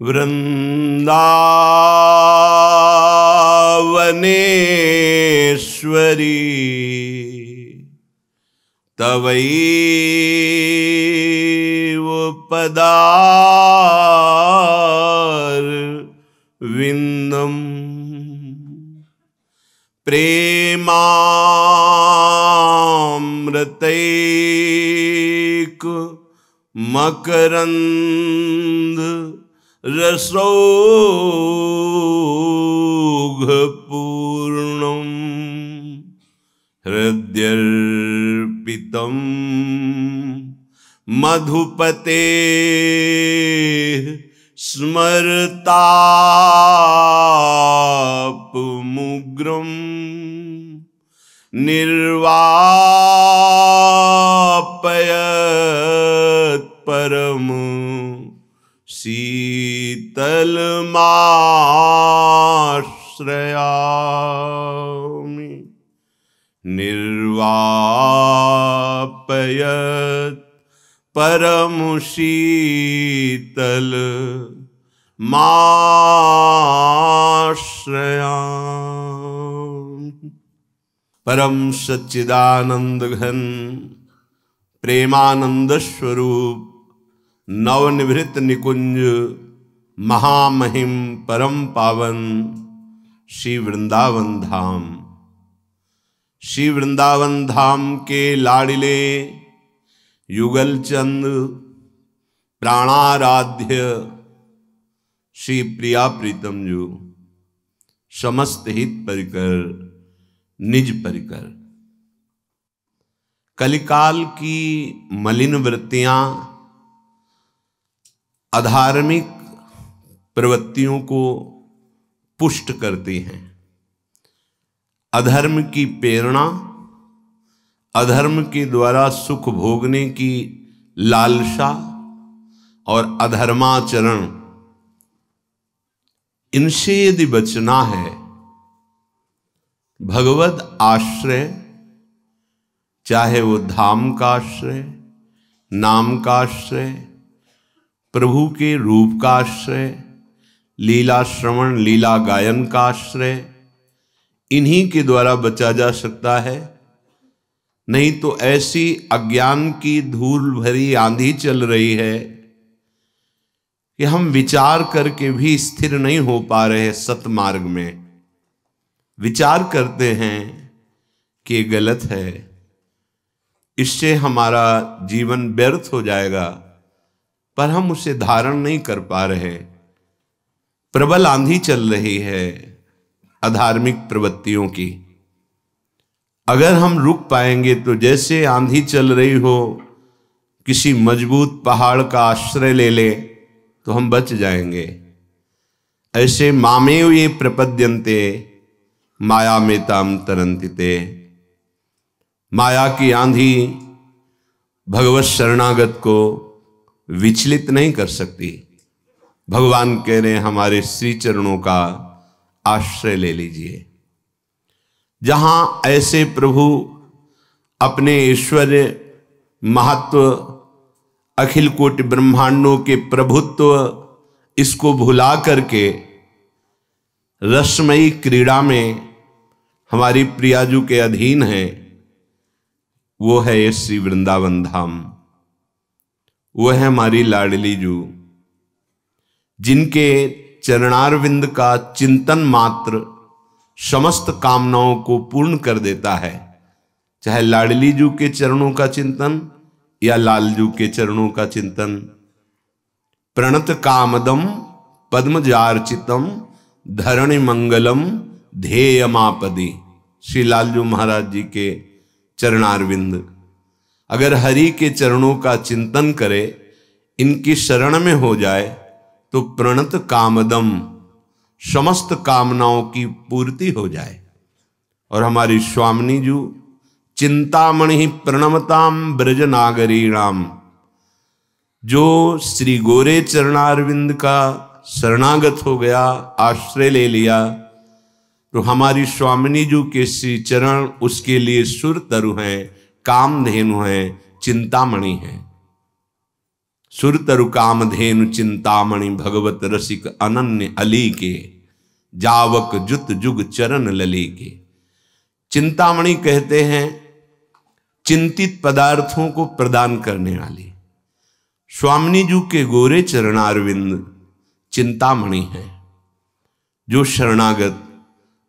वृंदावनेश्वरी तवैव पदारविंदम प्रेमामृतैक मकरंद रसौघपूर्णं हृद्यर्पितं मधुपते स्मरतापमुग्रं निर्वापयत् परम शीतलमाश्रयामि। निर्वापयत् परम शीतलमाश्रयामि। परम सच्चिदानंद घन प्रेमानंद स्वरूप नवनिभृत निकुंज महामहिम परम पावन श्री वृंदावन धाम। श्री वृंदावन धाम के लाडिले युगल चंद प्राणाराध्य श्री प्रिया प्रीतम जो समस्त हित परिकर निज परिकर कलिकाल की मलिन वृत्तियां अधार्मिक प्रवृत्तियों को पुष्ट करती हैं। अधर्म की प्रेरणा, अधर्म के द्वारा सुख भोगने की लालसा और अधर्माचरण, इनसे यदि बचना है, भगवद आश्रय, चाहे वो धाम का आश्रय, नाम का आश्रय, प्रभु के रूप का आश्रय, लीला श्रवण लीला गायन का आश्रय, इन्हीं के द्वारा बचा जा सकता है। नहीं तो ऐसी अज्ञान की धूल भरी आंधी चल रही है कि हम विचार करके भी स्थिर नहीं हो पा रहे। सतमार्ग में विचार करते हैं कि ये गलत है, इससे हमारा जीवन व्यर्थ हो जाएगा, पर हम उसे धारण नहीं कर पा रहे। प्रबल आंधी चल रही है अधार्मिक प्रवृत्तियों की। अगर हम रुक पाएंगे तो जैसे आंधी चल रही हो, किसी मजबूत पहाड़ का आश्रय ले ले तो हम बच जाएंगे। ऐसे मामेव ये प्रपद्यन्ते माया में ताम तरंतिते। माया की आंधी भगवत शरणागत को विचलित नहीं कर सकती। भगवान कह रहे हैं हमारे श्री चरणों का आश्रय ले लीजिए। जहां ऐसे प्रभु अपने ऐश्वर्य महत्व, अखिल कोटि ब्रह्मांडों के प्रभुत्व, इसको भुला करके रसमयी क्रीड़ा में हमारी प्रियाजू के अधीन है, वो है ये श्री वृंदावन धाम। वो है हमारी लाडली जू, जिनके चरणारविंद का चिंतन मात्र समस्त कामनाओं को पूर्ण कर देता है। चाहे लाडली जू के चरणों का चिंतन या लालजू के चरणों का चिंतन। प्रणत कामदम पद्मजार्चितम धरणि मंगलम ध्येयमापदी। श्री लालजू महाराज जी के चरणारविंद, अगर हरि के चरणों का चिंतन करे, इनकी शरण में हो जाए तो प्रणत कामदम, समस्त कामनाओं की पूर्ति हो जाए। और हमारी स्वामिनी जू चिंतामणि प्रणमताम ब्रज नागरीणाम, जो श्री गोरे चरणारविंद का शरणागत हो गया, आश्रय ले लिया, तो हमारी स्वामिनी जू के श्री चरण उसके लिए सुर तरु हैं, कामधेनु हैं, चिंतामणि हैं। सुरतरु कामधेनु चिंतामणि भगवत रसिक अनन्य अली के, जावक जुत जुग चरण लली के। चिंतामणि कहते हैं चिंतित पदार्थों को प्रदान करने वाली। स्वामिनी जी के गोरे चरणारविंद चिंतामणि है। जो शरणागत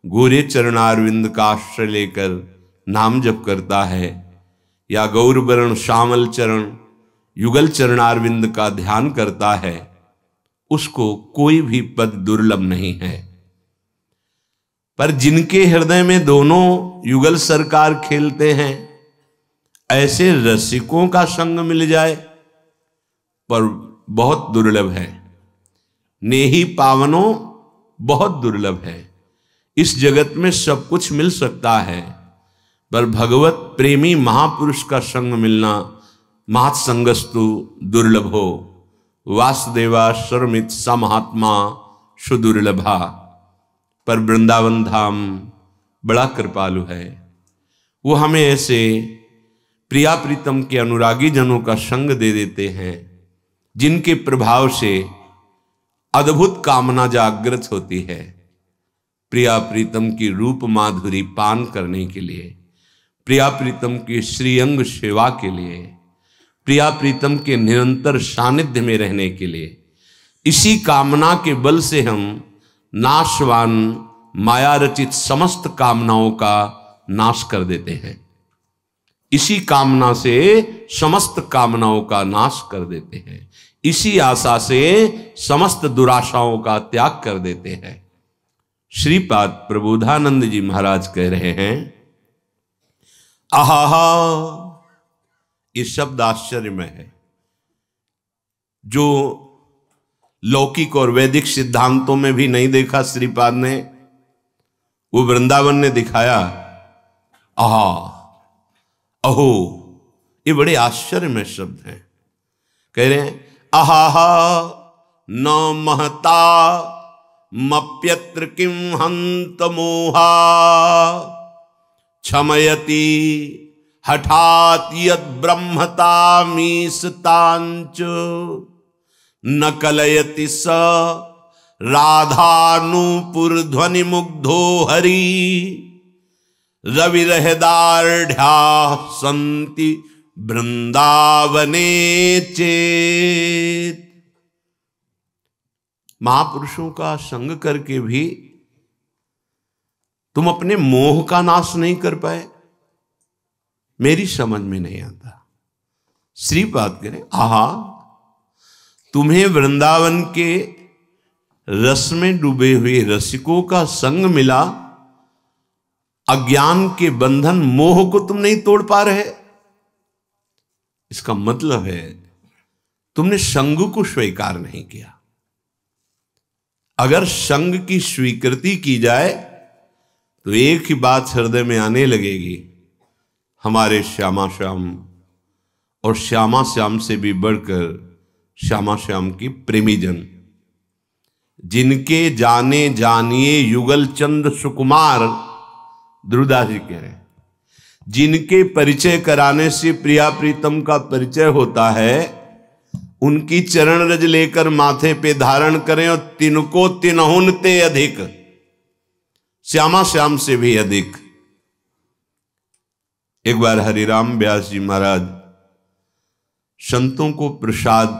गोरे चरणारविंद का आश्रय लेकर नाम जप करता है या गौरवर्ण श्यामल चरण युगल चरणारविंद का ध्यान करता है, उसको कोई भी पद दुर्लभ नहीं है। पर जिनके हृदय में दोनों युगल सरकार खेलते हैं, ऐसे रसिकों का संग मिल जाए पर बहुत दुर्लभ है। नेही पावनों बहुत दुर्लभ है। इस जगत में सब कुछ मिल सकता है, पर भगवत प्रेमी महापुरुष का संग मिलना महत्संगस्तु दुर्लभ हो। वासुदेवा सर्वमित स महात्मा सुदुर्लभा। पर वृंदावन धाम बड़ा कृपालु है। वो हमें ऐसे प्रिया प्रीतम के अनुरागी जनों का संग दे देते हैं, जिनके प्रभाव से अद्भुत कामना जागृत होती है। प्रिया प्रीतम की रूप माधुरी पान करने के लिए, प्रिया प्रीतम की श्रीअंग सेवा के लिए, प्रिया प्रीतम के निरंतर सानिध्य में रहने के लिए, इसी कामना के बल से हम नाशवान माया रचित समस्त कामनाओं का नाश कर देते हैं। इसी कामना से समस्त कामनाओं का नाश कर देते हैं। इसी आशा से समस्त दुराशाओं का त्याग कर देते हैं। श्रीपाद प्रबोधानंद जी महाराज कह रहे हैं, आहा, ये शब्द आश्चर्यमय है। जो लौकिक और वैदिक सिद्धांतों में भी नहीं देखा श्रीपाद ने, वो वृंदावन ने दिखाया। आहा, अहो, ये बड़े आश्चर्यमय शब्द हैं। कह रहे हैं, आहा न महता मप्यत्र किम हंत मोहा क्षमयति हठात यद ब्रह्मतामीशतांच न कलयति स राधानुपुर ध्वनि मुग्धो हरि रविरहदार्ढ्या संति वृंदावने चेत। महापुरुषों का संग करके भी तुम अपने मोह का नाश नहीं कर पाए, मेरी समझ में नहीं आता। श्रीपाद करें, आहा, तुम्हें वृंदावन के रस में डूबे हुए रसिकों का संग मिला, अज्ञान के बंधन मोह को तुम नहीं तोड़ पा रहे। इसका मतलब है तुमने संग को स्वीकार नहीं किया। अगर संग की स्वीकृति की जाए तो एक ही बात हृदय में आने लगेगी, हमारे श्यामा श्याम और श्यामा श्याम से भी बढ़कर श्यामा श्याम की प्रेमी जन, जिनके जाने जानिए युगल चंद सुकुमार, ध्रुवदास जी कह रहे हैं, जिनके परिचय कराने से प्रिया प्रीतम का परिचय होता है, उनकी चरण रज लेकर माथे पे धारण करें और तिनको तिनहुन ते अधिक, श्यामा श्याम से भी अधिक। एक बार हरिराम व्यास जी महाराज संतों को प्रसाद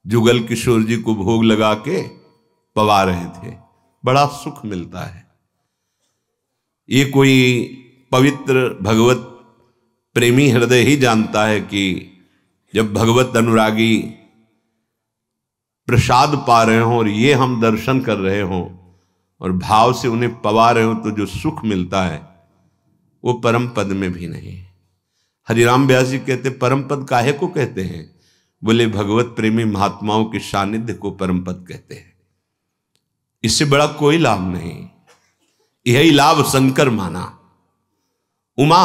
जुगल किशोर जी को भोग लगा के पवा रहे थे। बड़ा सुख मिलता है। ये कोई पवित्र भगवत प्रेमी हृदय ही जानता है कि जब भगवत अनुरागी प्रसाद पा रहे हों और ये हम दर्शन कर रहे हों और भाव से उन्हें पवा रहे हो, तो जो सुख मिलता है वो परम पद में भी नहीं। हरिराम व्यास जी कहते परम पद काहे को कहते हैं? बोले भगवत प्रेमी महात्माओं के सानिध्य को परम पद कहते हैं। इससे बड़ा कोई लाभ नहीं। यही लाभ शंकर माना। उमा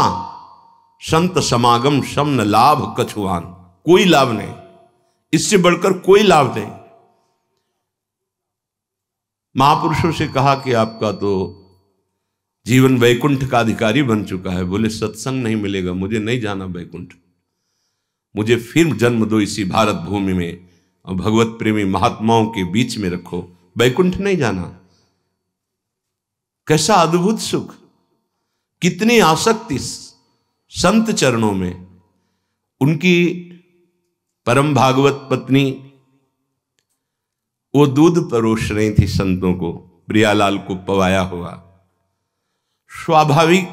संत समागम समन लाभ कछुआन, कोई लाभ नहीं, इससे बढ़कर कोई लाभ नहीं। महापुरुषों से कहा कि आपका तो जीवन वैकुंठ का अधिकारी बन चुका है। बोले सत्संग नहीं मिलेगा, मुझे नहीं जाना वैकुंठ। मुझे फिर जन्म दो इसी भारत भूमि में और भगवत प्रेमी महात्माओं के बीच में रखो। वैकुंठ नहीं जाना। कैसा अद्भुत सुख, कितनी आसक्ति संत चरणों में। उनकी परम भागवत पत्नी वो दूध परोस रही थी संतों को, प्रियालाल को पवाया हुआ। स्वाभाविक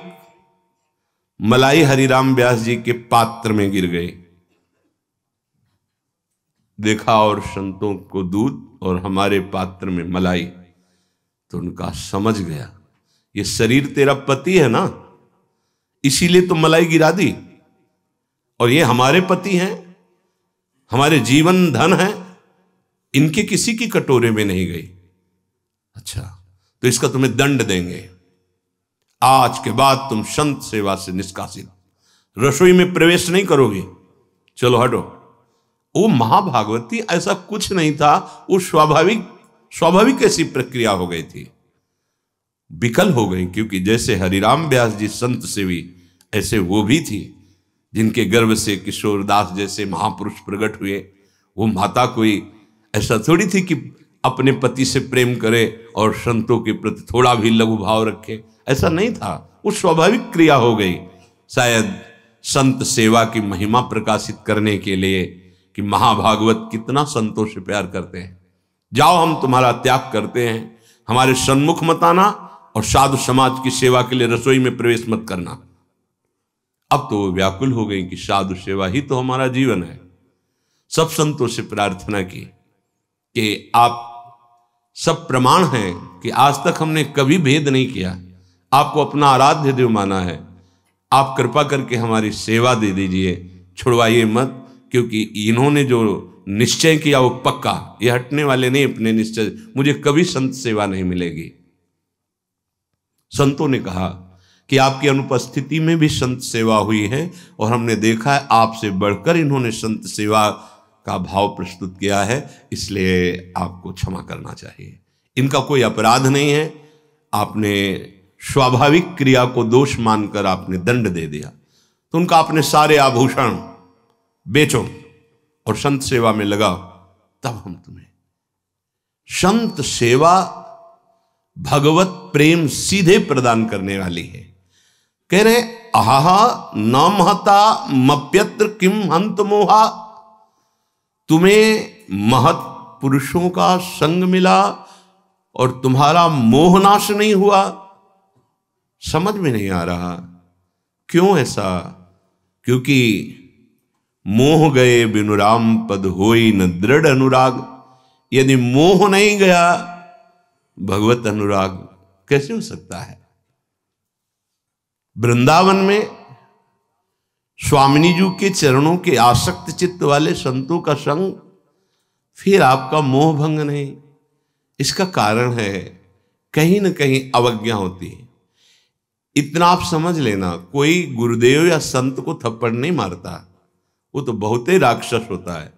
मलाई हरिराम व्यास जी के पात्र में गिर गई। देखा और संतों को दूध और हमारे पात्र में मलाई, तो उनका समझ गया ये शरीर तेरा पति है ना, इसीलिए तो मलाई गिरा दी, और ये हमारे पति हैं, हमारे जीवन धन है, इनके किसी की कटोरे में नहीं गई। अच्छा, तो इसका तुम्हें दंड देंगे। आज के बाद तुम संत सेवा से निष्कासित, रसोई में प्रवेश नहीं करोगे, चलो हटो। वो महाभागवती ऐसा कुछ नहीं था, वो स्वाभाविक ऐसी प्रक्रिया हो गई थी, विकल हो गई। क्योंकि जैसे हरिराम व्यास जी संत सेवी, ऐसे वो भी थी जिनके गर्भ से किशोरदास जैसे महापुरुष प्रकट हुए। वो माता कोई ऐसा थोड़ी थी कि अपने पति से प्रेम करे और संतों के प्रति थोड़ा भी लघु भाव रखे, ऐसा नहीं था। वो स्वाभाविक क्रिया हो गई, शायद संत सेवा की महिमा प्रकाशित करने के लिए कि महाभागवत कितना संतों से प्यार करते हैं। जाओ, हम तुम्हारा त्याग करते हैं, हमारे सन्मुख मत आना और साधु समाज की सेवा के लिए रसोई में प्रवेश मत करना। अब तो वो व्याकुल हो गई कि साधु सेवा ही तो हमारा जीवन है। सब संतों से प्रार्थना की कि आप सब प्रमाण हैं कि आज तक हमने कभी भेद नहीं किया, आपको अपना आराध्य देव माना है, आप कृपा करके हमारी सेवा दे दीजिए, छुड़वाइए मत। क्योंकि इन्होंने जो निश्चय किया वो पक्का, ये हटने वाले नहीं अपने निश्चय, मुझे कभी संत सेवा नहीं मिलेगी। संतों ने कहा कि आपकी अनुपस्थिति में भी संत सेवा हुई है और हमने देखा है आपसे बढ़कर इन्होंने संत सेवा का भाव प्रस्तुत किया है, इसलिए आपको क्षमा करना चाहिए। इनका कोई अपराध नहीं है, आपने स्वाभाविक क्रिया को दोष मानकर आपने दंड दे दिया, तो उनका अपने सारे आभूषण बेचो और संत सेवा में लगाओ, तब हम तुम्हें। संत सेवा भगवत प्रेम सीधे प्रदान करने वाली है। कह रहे आहा न महता मप्यत्र किम हंत मोहा, तुम्हें महत पुरुषों का संग मिला और तुम्हारा मोह नाश नहीं हुआ। समझ में नहीं आ रहा क्यों ऐसा? क्योंकि मोह गए बिनु राम पद होई न दृढ़ अनुराग। यदि मोह नहीं गया, भगवत अनुराग कैसे हो सकता है? वृंदावन में स्वामिनी जी के चरणों के आसक्त चित्त वाले संतों का संग, फिर आपका मोह भंग नहीं। इसका कारण है कहीं न कहीं अवज्ञा होती है। इतना आप समझ लेना, कोई गुरुदेव या संत को थप्पड़ नहीं मारता, वो तो बहुत ही राक्षस होता है।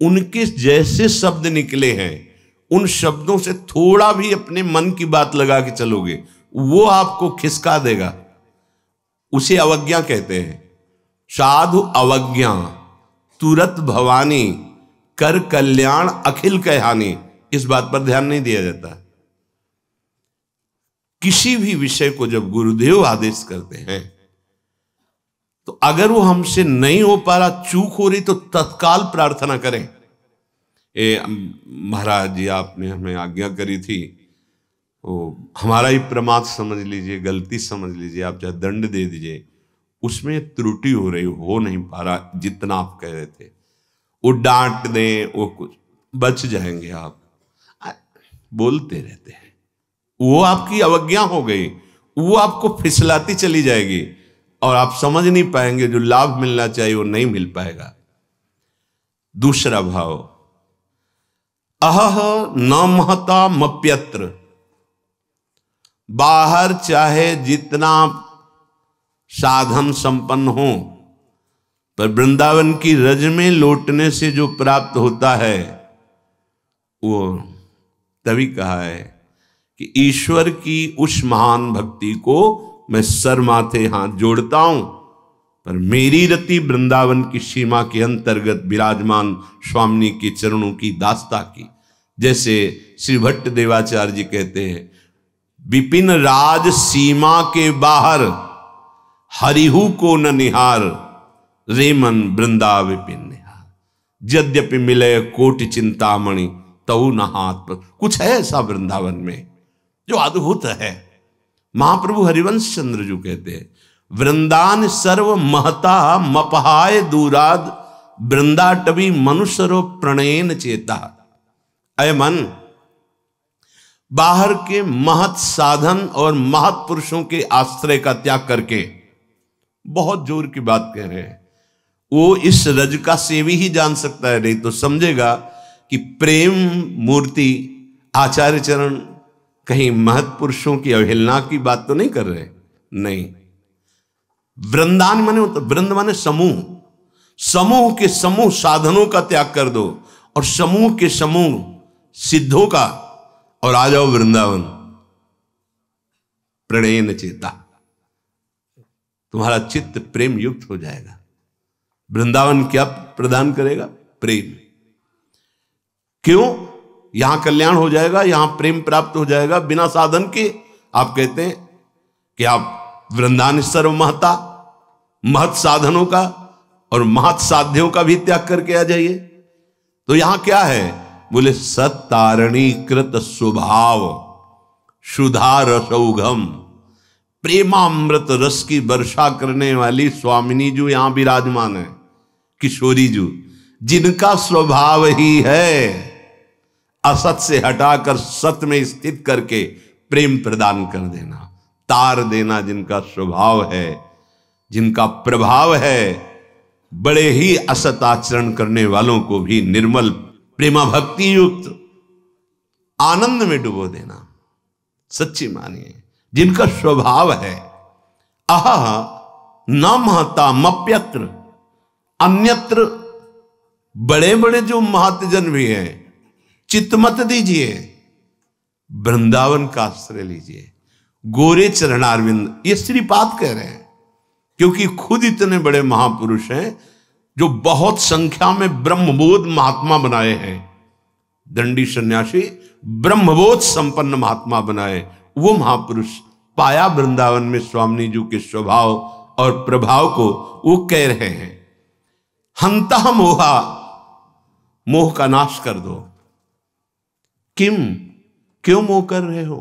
उनके जैसे शब्द निकले हैं, उन शब्दों से थोड़ा भी अपने मन की बात लगा के चलोगे, वो आपको खिसका देगा। उसे अवज्ञा कहते हैं। साधु अवज्ञा तुरत भवानी, कर कल्याण अखिल कहानी। इस बात पर ध्यान नहीं दिया जाता। किसी भी विषय को जब गुरुदेव आदेश करते हैं, तो अगर वो हमसे नहीं हो पा रहा, चूक हो रही, तो तत्काल प्रार्थना करें। महाराज जी आपने हमें आज्ञा करी थी, वो हमारा ही प्रमाद समझ लीजिए, गलती समझ लीजिए, आप चाहे दंड दे दीजिए, उसमें त्रुटि हो रही, हो नहीं पा रहा जितना आप कह रहे थे। वो डांट दें, वो कुछ बच जाएंगे। आप बोलते रहते हैं, वो आपकी अवज्ञा हो गई, वो आपको फिसलाती चली जाएगी और आप समझ नहीं पाएंगे। जो लाभ मिलना चाहिए वो नहीं मिल पाएगा। दूसरा भाव, अहह न महता मप्यत्र। बाहर चाहे जितना साधन संपन्न हो, पर वृंदावन की रज में लौटने से जो प्राप्त होता है, वो तभी कहा है कि ईश्वर की उस महान भक्ति को मैं सर माथे हाथ जोड़ता हूं पर मेरी रति वृंदावन की सीमा के अंतर्गत विराजमान स्वामिनी के चरणों की दास्ता की। जैसे श्री भट्ट देवाचार्य जी कहते हैं, विपिन राज सीमा के बाहर हरिहु को न निहार, रे मन वृंदा विपिन निहार। यद्यपि मिले कोटि चिंतामणि तऊ न हाथ पर। कुछ है ऐसा वृंदावन में जो अद्भुत है। महाप्रभु हरिवंश चंद्र जी कहते हैं, वृंदान सर्व महता मपहाय दूराद, वृंदाटवी मनुष्यरो प्रणयन चेता। अय मन, बाहर के महत साधन और महत पुरुषों के आश्रय का त्याग करके, बहुत जोर की बात कह रहे हैं, वो इस रज का सेवी ही जान सकता है, नहीं तो समझेगा कि प्रेम मूर्ति आचार्य चरण कहीं महत पुरुषों की अवहेलना की बात तो नहीं कर रहे। नहीं, वृंदान माने वृंद माने समूह, समूह के समूह साधनों का त्याग कर दो और समूह के समूह सिद्धों का, और आ जाओ वृंदावन। प्रणयन चेता, तुम्हारा चित्त प्रेम युक्त हो जाएगा। वृंदावन क्या प्रदान करेगा? प्रेम। क्यों? यहां कल्याण हो जाएगा, यहां प्रेम प्राप्त हो जाएगा बिना साधन के। आप कहते हैं कि आप वृंदावन सर्व महता, महत साधनों का और महत साध्यों का भी त्याग करके आ जाइए। तो यहां क्या है? बोले सत्तारणी कृत स्वभाव सुधा रसौघम, प्रेमामृत रस की वर्षा करने वाली स्वामिनी जो यहां विराजमान है, किशोरी जो, जिनका स्वभाव ही है असत से हटाकर सत में स्थित करके प्रेम प्रदान कर देना, तार देना, जिनका स्वभाव है, जिनका प्रभाव है, बड़े ही असत आचरण करने वालों को भी निर्मल प्रेमा भक्ति युक्त आनंद में डुबो देना। सच्ची मानिए, जिनका स्वभाव है अह न महता मप्यत्र, अन्यत्र बड़े बड़े जो महतजन भी हैं, चित्त मत दीजिए, वृंदावन का आश्रय लीजिए। गोरे चरणारविंद, ये श्रीपाद कह रहे हैं, क्योंकि खुद इतने बड़े महापुरुष हैं जो बहुत संख्या में ब्रह्मबोध महात्मा बनाए हैं। दंडी सन्यासी ब्रह्मबोध संपन्न महात्मा बनाए, वो महापुरुष पाया वृंदावन में स्वामिनी जी के स्वभाव और प्रभाव को। वो कह रहे हैं, हंता मोहा, मोह का नाश कर दो। किम, क्यों मोह कर रहे हो?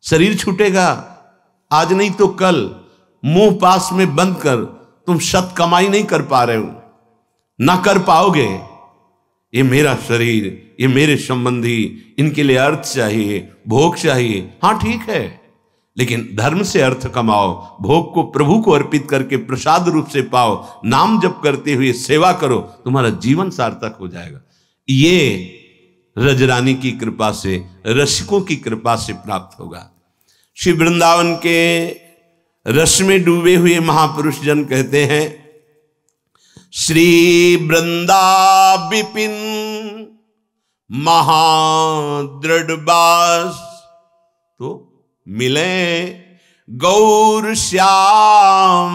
शरीर छूटेगा, आज नहीं तो कल। मुंह पास में बंद कर तुम सत कमाई नहीं कर पा रहे हो, ना कर पाओगे। ये मेरा शरीर, ये मेरे संबंधी, इनके लिए अर्थ चाहिए, भोग चाहिए। हाँ ठीक है, लेकिन धर्म से अर्थ कमाओ, भोग को प्रभु को अर्पित करके प्रसाद रूप से पाओ, नाम जप करते हुए सेवा करो, तुम्हारा जीवन सार्थक हो जाएगा। ये रजरानी की कृपा से, रसिकों की कृपा से प्राप्त होगा। श्री वृंदावन के रस में डूबे हुए महापुरुष जन कहते हैं, श्री वृंदा विपिन महादृढ़, तो मिले गौर श्याम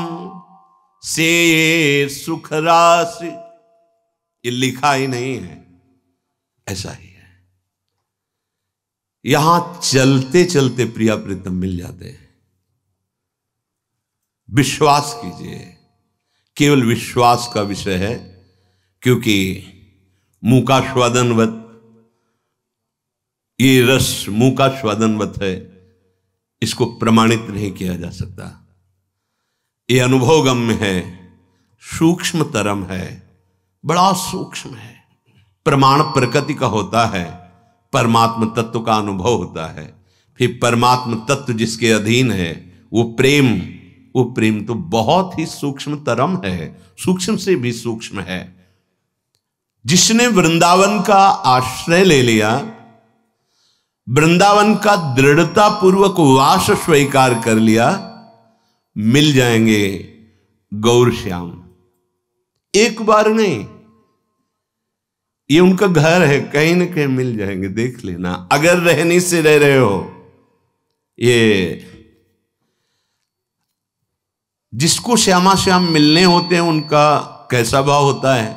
से सुख राशि। ये लिखा ही नहीं है, ऐसा ही है। यहां चलते चलते प्रिया प्रीतम मिल जाते हैं। विश्वास कीजिए, केवल विश्वास का विषय है, क्योंकि मुंह का स्वादनवत, ये रस मुंह का स्वादनवत है, इसको प्रमाणित नहीं किया जा सकता। ये अनुभवगम्य है, सूक्ष्मतरम है, बड़ा सूक्ष्म है। प्रमाण प्रकृति का होता है, परमात्म तत्व का अनुभव होता है। फिर परमात्म तत्व जिसके अधीन है वो प्रेम तो बहुत ही सूक्ष्मतरम है, सूक्ष्म से भी सूक्ष्म है। जिसने वृंदावन का आश्रय ले लिया, वृंदावन का दृढ़ता पूर्वक वास स्वीकार कर लिया, मिल जाएंगे गौर श्याम। एक बार नहीं, ये उनका घर है, कहीं ना कहीं मिल जाएंगे, देख लेना। अगर रहने से रह रहे हो, ये जिसको श्यामा श्याम मिलने होते हैं उनका कैसा भाव होता है?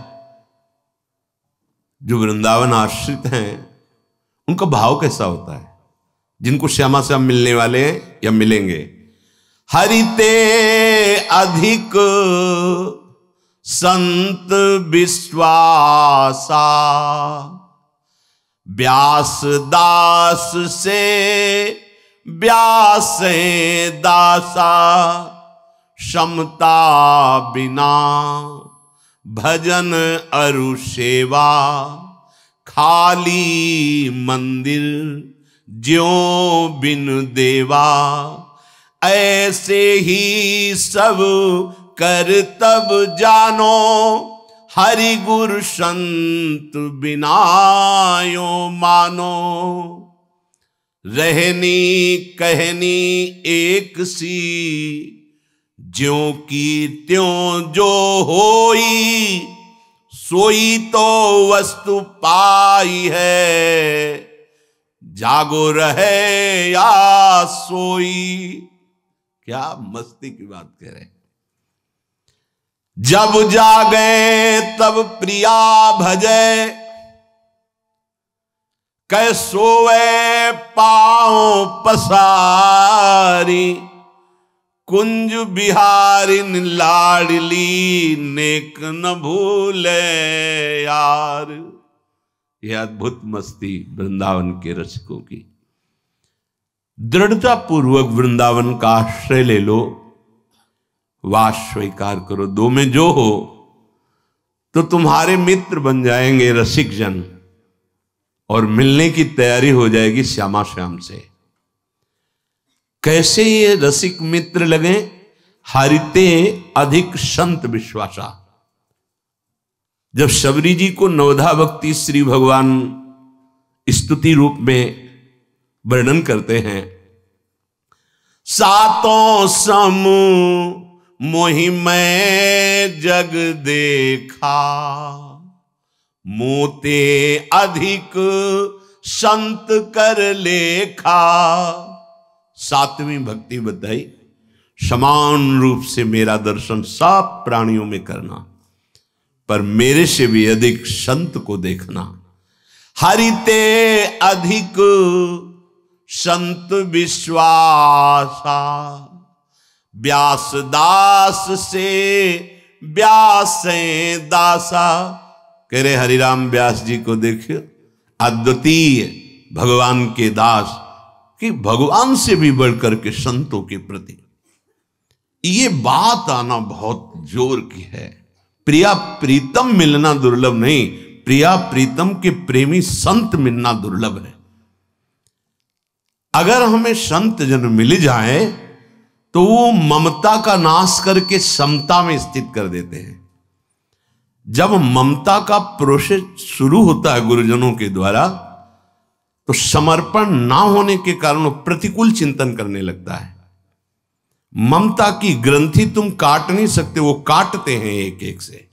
जो वृंदावन आश्रित हैं उनका भाव कैसा होता है? जिनको श्यामा श्याम मिलने वाले हैं या मिलेंगे। हरिते अधिक संत विश्वासा, व्यास दास से व्यास दासा, क्षमता बिना भजन अरु सेवा, खाली मंदिर ज्यों बिन देवा, ऐसे ही सब कर तब जानो, हरि गुरु संत बिना यो मानो। रहनी कहनी एक सी, ज्यों की त्यों जो होई, सोई तो वस्तु पाई है, जागो रहे या सोई। क्या मस्ती की बात कह रहे हैं। जब जागे तब प्रिया भजे, कै सोवे पाँव पसारी, कुंज बिहारिन लाडली, नेक न भूले यार। यह अद्भुत मस्ती वृंदावन के रसिकों की। दृढ़ता पूर्वक वृंदावन का आश्रय ले लो, वास स्वीकार करो। दो में जो हो तो तुम्हारे मित्र बन जाएंगे रसिक जन, और मिलने की तैयारी हो जाएगी श्यामा श्याम से। कैसे ये रसिक मित्र लगे? हरिते अधिक संत विश्वासा। जब शबरी जी को नवधा भक्ति श्री भगवान स्तुति रूप में वर्णन करते हैं, सातों सम मोहि मैं जग देखा, मोते अधिक संत कर लेखा। सातवीं भक्ति बताई, समान रूप से मेरा दर्शन सब प्राणियों में करना, पर मेरे से भी अधिक संत को देखना। हरिते अधिक संत विश्वासा, व्यास दास से व्यास दासा। कह रहे हरिराम व्यास जी को देखिए, अद्वितीय भगवान के दास, कि भगवान से भी बढ़कर के संतों के प्रति ये बात आना बहुत जोर की है। प्रिया प्रीतम मिलना दुर्लभ नहीं, प्रिया प्रीतम के प्रेमी संत मिलना दुर्लभ है। अगर हमें संत जन मिल जाए तो वो ममता का नाश करके समता में स्थित कर देते हैं। जब ममता का प्रोसेस शुरू होता है गुरुजनों के द्वारा, तो समर्पण ना होने के कारण प्रतिकूल चिंतन करने लगता है। ममता की ग्रंथि तुम काट नहीं सकते, वो काटते हैं एक एक से,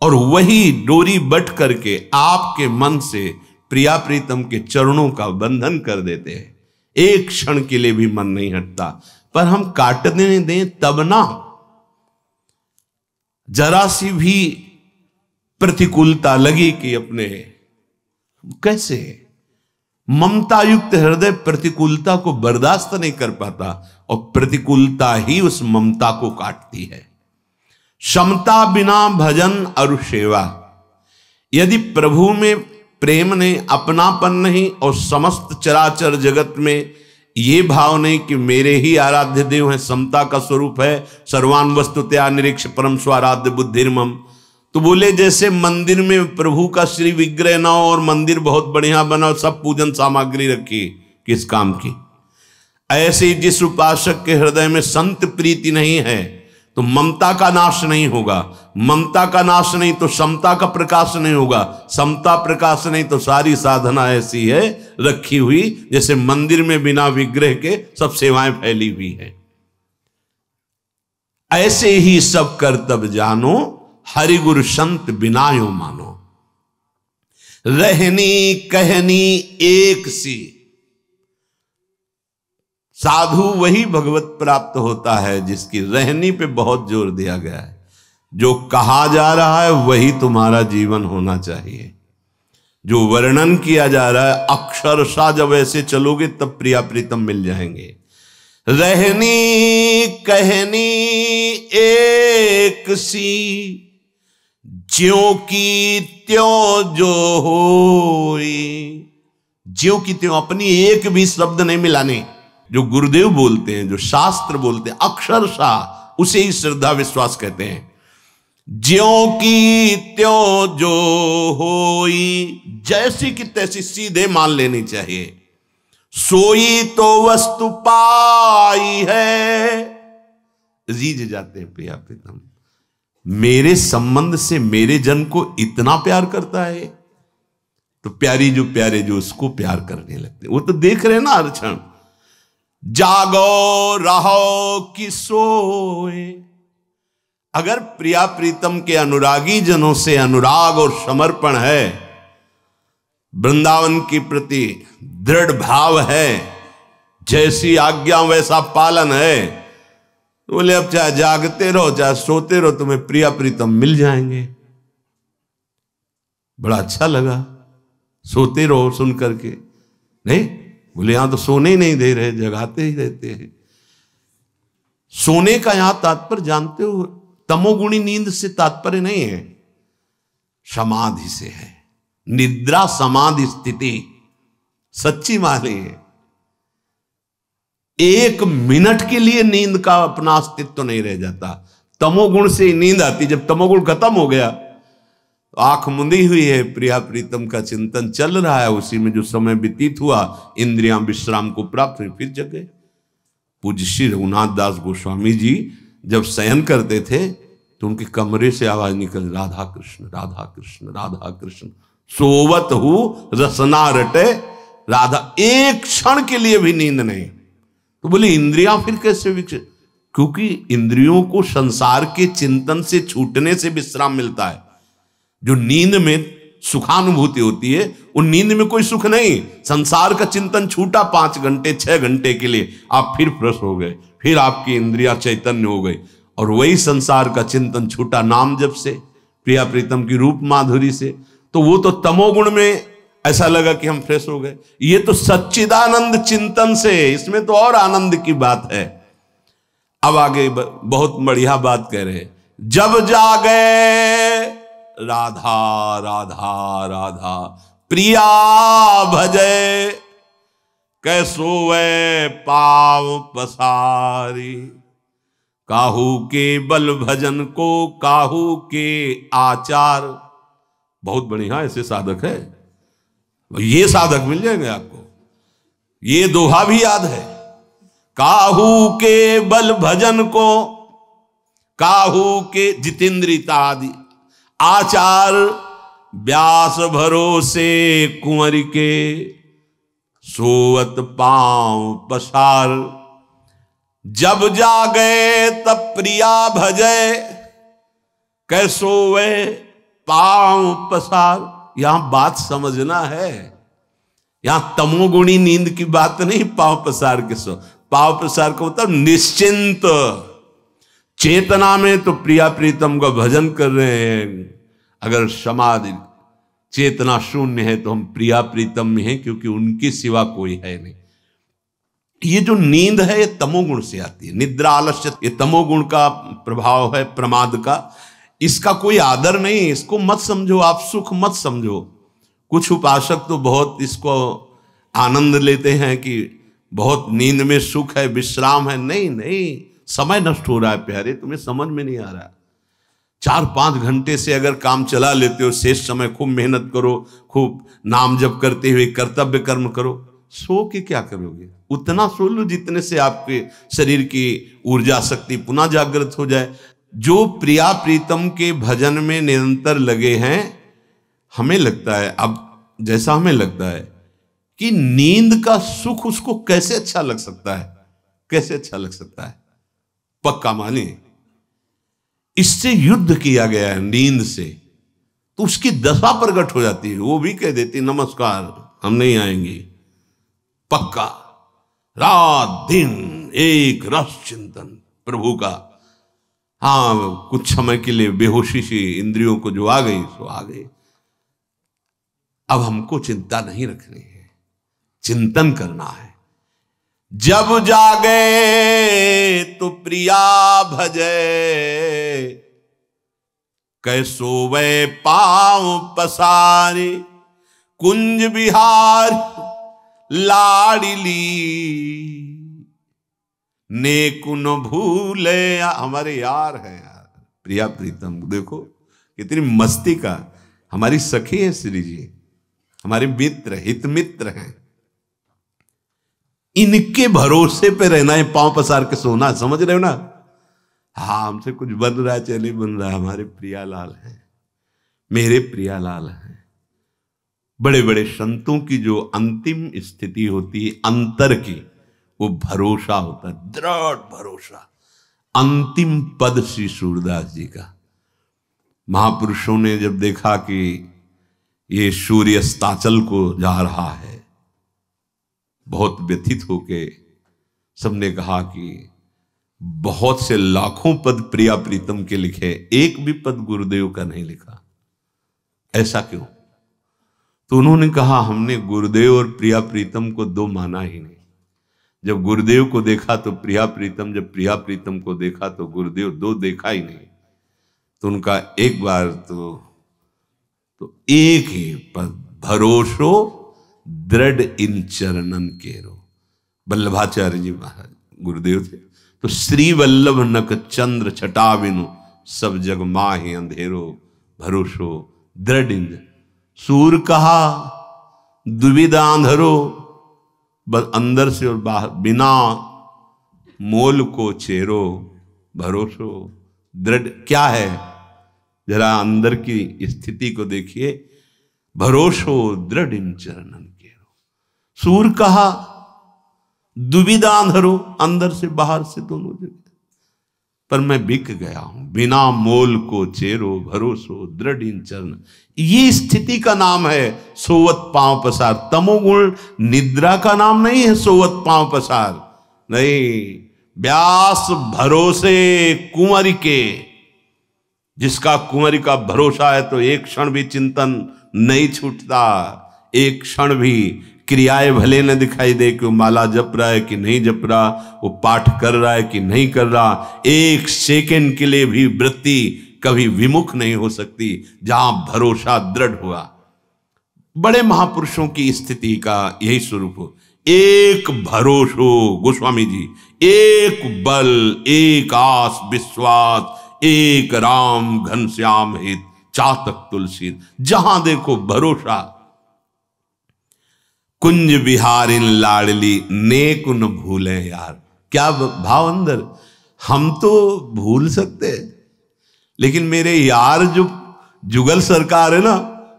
और वही डोरी बट करके आपके मन से प्रिया प्रीतम के चरणों का बंधन कर देते हैं। एक क्षण के लिए भी मन नहीं हटता, पर हम काटने दें तब ना, जरा सी भी प्रतिकूलता लगी कि अपने कैसे ममता युक्त हृदय प्रतिकूलता को बर्दाश्त नहीं कर पाता, और प्रतिकूलता ही उस ममता को काटती है। समता बिना भजन और सेवा। यदि प्रभु में प्रेम नहीं, अपनापन नहीं, और समस्त चराचर जगत में ये भाव नहीं कि मेरे ही आराध्य देव हैं, समता का स्वरूप है, सर्वान वस्तुतया निरीक्ष परम स्वाराध्य बुद्धिर्मम। तो बोले जैसे मंदिर में प्रभु का श्री विग्रह ना हो और मंदिर बहुत बढ़िया बना, सब पूजन सामग्री रखी, किस काम की? ऐसे जिस उपासक के हृदय में संत प्रीति नहीं है, तो ममता का नाश नहीं होगा, ममता का नाश नहीं तो समता का प्रकाश नहीं होगा, समता प्रकाश नहीं तो सारी साधना ऐसी है रखी हुई जैसे मंदिर में बिना विग्रह के सब सेवाएं फैली हुई है। ऐसे ही सब कर तब जानो, हरि गुरु संत बिना यो मानो। रहनी कहनी एक सी। साधु वही भगवत प्राप्त होता है जिसकी रहनी पे बहुत जोर दिया गया है। जो कहा जा रहा है वही तुम्हारा जीवन होना चाहिए। जो वर्णन किया जा रहा है अक्षरशः जब ऐसे चलोगे तब प्रिया प्रीतम मिल जाएंगे। रहनी कहनी एक सी, ज्यों की त्यों जो होई। ज्यों की त्यों, अपनी एक भी शब्द नहीं मिलाने। जो गुरुदेव बोलते हैं, जो शास्त्र बोलते हैं, अक्षरशः उसे ही श्रद्धा विश्वास कहते हैं। ज्यों की त्यों जो होई, जैसी की तैसी सीधे मान लेनी चाहिए। सोई तो वस्तु पाई है। रीझ जाते हैं प्रिया प्रीतम, मेरे संबंध से मेरे जन को इतना प्यार करता है, तो प्यारी जो प्यारे जो उसको प्यार करने लगते। वो तो देख रहे ना हर क्षण। जागो रहो कि सोए। अगर प्रिया प्रीतम के अनुरागी जनों से अनुराग और समर्पण है, वृंदावन के प्रति दृढ़ भाव है, जैसी आज्ञा वैसा पालन है, तो बोले अब चाहे जागते रहो चाहे सोते रहो तुम्हें प्रिया प्रीतम मिल जाएंगे। बड़ा अच्छा लगा, सोते रहो सुन करके। नहीं बोले यहां तो सोने ही नहीं दे रहे, जगाते ही रहते हैं। सोने का यहां तात्पर्य जानते हो, तमोगुणी नींद से तात्पर्य नहीं है, समाधि से है। निद्रा समाधि स्थिति सच्ची माने है। एक मिनट के लिए नींद का अपना अस्तित्व नहीं रह जाता। तमोगुण से नींद आती, जब तमोगुण खत्म हो गया आंख मुंदी हुई है, प्रिया प्रीतम का चिंतन चल रहा है, उसी में जो समय व्यतीत हुआ इंद्रियां विश्राम को प्राप्त हुई, फिर जग गए। पूज्य श्री रघुनाथ दास गोस्वामी जी जब शयन करते थे तो उनके कमरे से आवाज निकल, राधा कृष्ण राधा कृष्ण राधा कृष्ण, सोवत हूं रसना रटे राधा। एक क्षण के लिए भी नींद नहीं। तो बोले इंद्रियां फिर कैसे विकसित? क्योंकि इंद्रियों को संसार के चिंतन से छूटने से विश्राम मिलता है। जो नींद में सुखानुभूति होती है, उन नींद में कोई सुख नहीं। संसार का चिंतन छूटा 5 घंटे 6 घंटे के लिए, आप फिर फ्रेश हो गए, फिर आपकी इंद्रियां चैतन्य हो गई। और वही संसार का चिंतन छूटा नाम जप से, प्रिया प्रीतम की रूप माधुरी से, तो वो तो तमोगुण में ऐसा लगा कि हम फ्रेश हो गए। ये तो सच्चिदानंद चिंतन से, इसमें तो और आनंद की बात है। अब आगे बहुत बढ़िया बात कह रहे हैं। जब जागे राधा राधा राधा, प्रिया भजे कैसो वे पाव पसारी। काहू के बल भजन को काहू के आचार। बहुत बढ़िया ऐसे साधक है, ये साधक मिल जाएंगे आपको। ये दोहा भी याद है, काहू के बल भजन को काहू के जितेंद्रिता आदि आचार, व्यास भरोसे कुंवर के सोवत पांव पसार। जब जागे तब प्रिया भजे कैसो वे पांव पसार। यहां बात समझना है, यहां तमोगुणी नींद की बात नहीं, पांव पसार के सो। पांव पसार का मतलब निश्चिंत चेतना में तो प्रिया प्रीतम का भजन कर रहे हैं। अगर समाधि चेतना शून्य है तो हम प्रिया प्रीतम में हैं, क्योंकि उनके सिवा कोई है नहीं। ये जो नींद है ये तमोगुण से आती है। निद्रा आलस्य ये तमोगुण का प्रभाव है, प्रमाद का। इसका कोई आदर नहीं, इसको मत समझो, आप सुख मत समझो। कुछ उपासक तो बहुत इसको आनंद लेते हैं कि बहुत नींद में सुख है, विश्राम है। नहीं नहीं, समय नष्ट हो रहा है प्यारे, तुम्हें समझ में नहीं आ रहा। 4-5 घंटे से अगर काम चला लेते हो, शेष समय खूब मेहनत करो, खूब नाम जप करते हुए कर्तव्य कर्म करो। सो के क्या करोगे? उतना सो लो जितने से आपके शरीर की ऊर्जा शक्ति पुनः जागृत हो जाए। जो प्रिया प्रीतम के भजन में निरंतर लगे हैं, हमें लगता है, अब जैसा हमें लगता है कि नींद का सुख उसको कैसे अच्छा लग सकता है, कैसे अच्छा लग सकता है। पक्का मानिए, इससे युद्ध किया गया है नींद से, तो उसकी दशा प्रकट हो जाती है। वो भी कह देती नमस्कार हम नहीं आएंगे, पक्का। रात दिन एक रस चिंतन प्रभु का। हाँ, कुछ समय के लिए बेहोशी सी इंद्रियों को जो आ गई सो आ गई। अब हमको चिंता नहीं रखनी है, चिंतन करना है। जब जागे तो प्रिया भजे, कैसो वे पांव पसारे, कुंज विहार लाडली, नेकु न भूले। हमारे यार है यार, प्रिया प्रीतम। देखो कितनी मस्ती का, हमारी सखी है श्री जी, हमारे मित्र, हित मित्र हैं। इनके भरोसे पे रहना है, पांव पसार के सोना, समझ रहे हो ना। हाँ, हमसे कुछ बन रहा है चले बन रहा है, हमारे प्रियालाल हैं, मेरे प्रियालाल हैं। बड़े बड़े संतों की जो अंतिम स्थिति होती है अंतर की, वो भरोसा होता है, दृढ़ भरोसा। अंतिम पद श्री सूरदास जी का। महापुरुषों ने जब देखा कि ये सूर्य अस्ताचल को जा रहा है, बहुत व्यथित होके सबने कहा कि बहुत से लाखों पद प्रिया प्रीतम के लिखे, एक भी पद गुरुदेव का नहीं लिखा, ऐसा क्यों? तो उन्होंने कहा हमने गुरुदेव और प्रिया प्रीतम को दो माना ही नहीं। जब गुरुदेव को देखा तो प्रिया प्रीतम, जब प्रिया प्रीतम को देखा तो गुरुदेव, दो देखा ही नहीं। तो उनका एक बार तो एक ही पद, भरोसो दृढ़ इन चरणन केरो। वल्लभाचार्य जी महाराज गुरुदेव थे। तो श्री वल्लभ नक चंद्र छटा बिनु, सब जग माहि अंधेरो, भरोसो दृढ़ इन। सूर कहा दुविधांधरो, अंदर से और बाहर, बिना मोल को चेरो, भरोसो दृढ़। क्या है, जरा अंदर की स्थिति को देखिए। भरोसो दृढ़ इन चरणन केरो। सूर कहा दुविधांधरो, अंदर से बाहर से दोनों जगह, पर मैं बिक गया हूं। बिना मोल को चेरो, भरोसो दृढ़ इन चरण। ये स्थिति का नाम है सोवत पांव पसार। तमोगुण निद्रा का नाम नहीं है सोवत पांव पसार, नहीं। व्यास भरोसे कुंवरी के, जिसका कुंवरी का भरोसा है तो एक क्षण भी चिंतन नहीं छूटता। एक क्षण भी क्रियाएं भले न दिखाई दे कि वो माला जप रहा है कि नहीं जप रहा, वो पाठ कर रहा है कि नहीं कर रहा, एक सेकंड के लिए भी वृत्ति कभी विमुख नहीं हो सकती जहां भरोसा दृढ़ हुआ। बड़े महापुरुषों की स्थिति का यही स्वरूप हो। एक भरोसो, गोस्वामी जी, एक बल, एक आस विश्वास, एक राम घनश्याम हित, चातक तुलसी। जहां देखो भरोसा। कुंज विहारिन लाडली, नेक न भूले यार। क्या भाव अंदर। हम तो भूल सकते हैं, लेकिन मेरे यार जो जुगल सरकार है ना,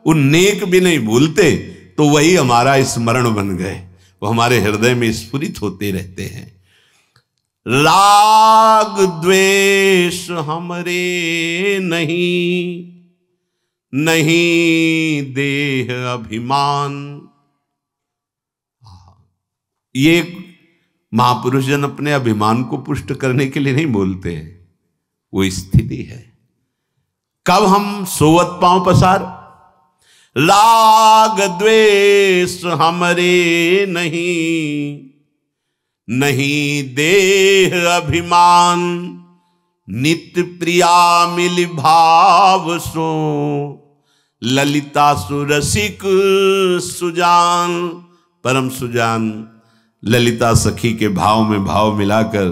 वो नेक भी नहीं भूलते, तो वही हमारा स्मरण बन गए, वो हमारे हृदय में स्फुरित होते रहते हैं। राग द्वेष हमरे नहीं, नहीं देह अभिमान। ये महापुरुष जन अपने अभिमान को पुष्ट करने के लिए नहीं बोलते हैं, वो स्थिति है। कब हम सोवत पांव पसार, राग द्वेष हमरे नहीं, नहीं देह अभिमान, नित्य प्रिया मिल भाव सो, ललिता सुरसिक सुजान। परम सुजान ललिता सखी के भाव में भाव मिलाकर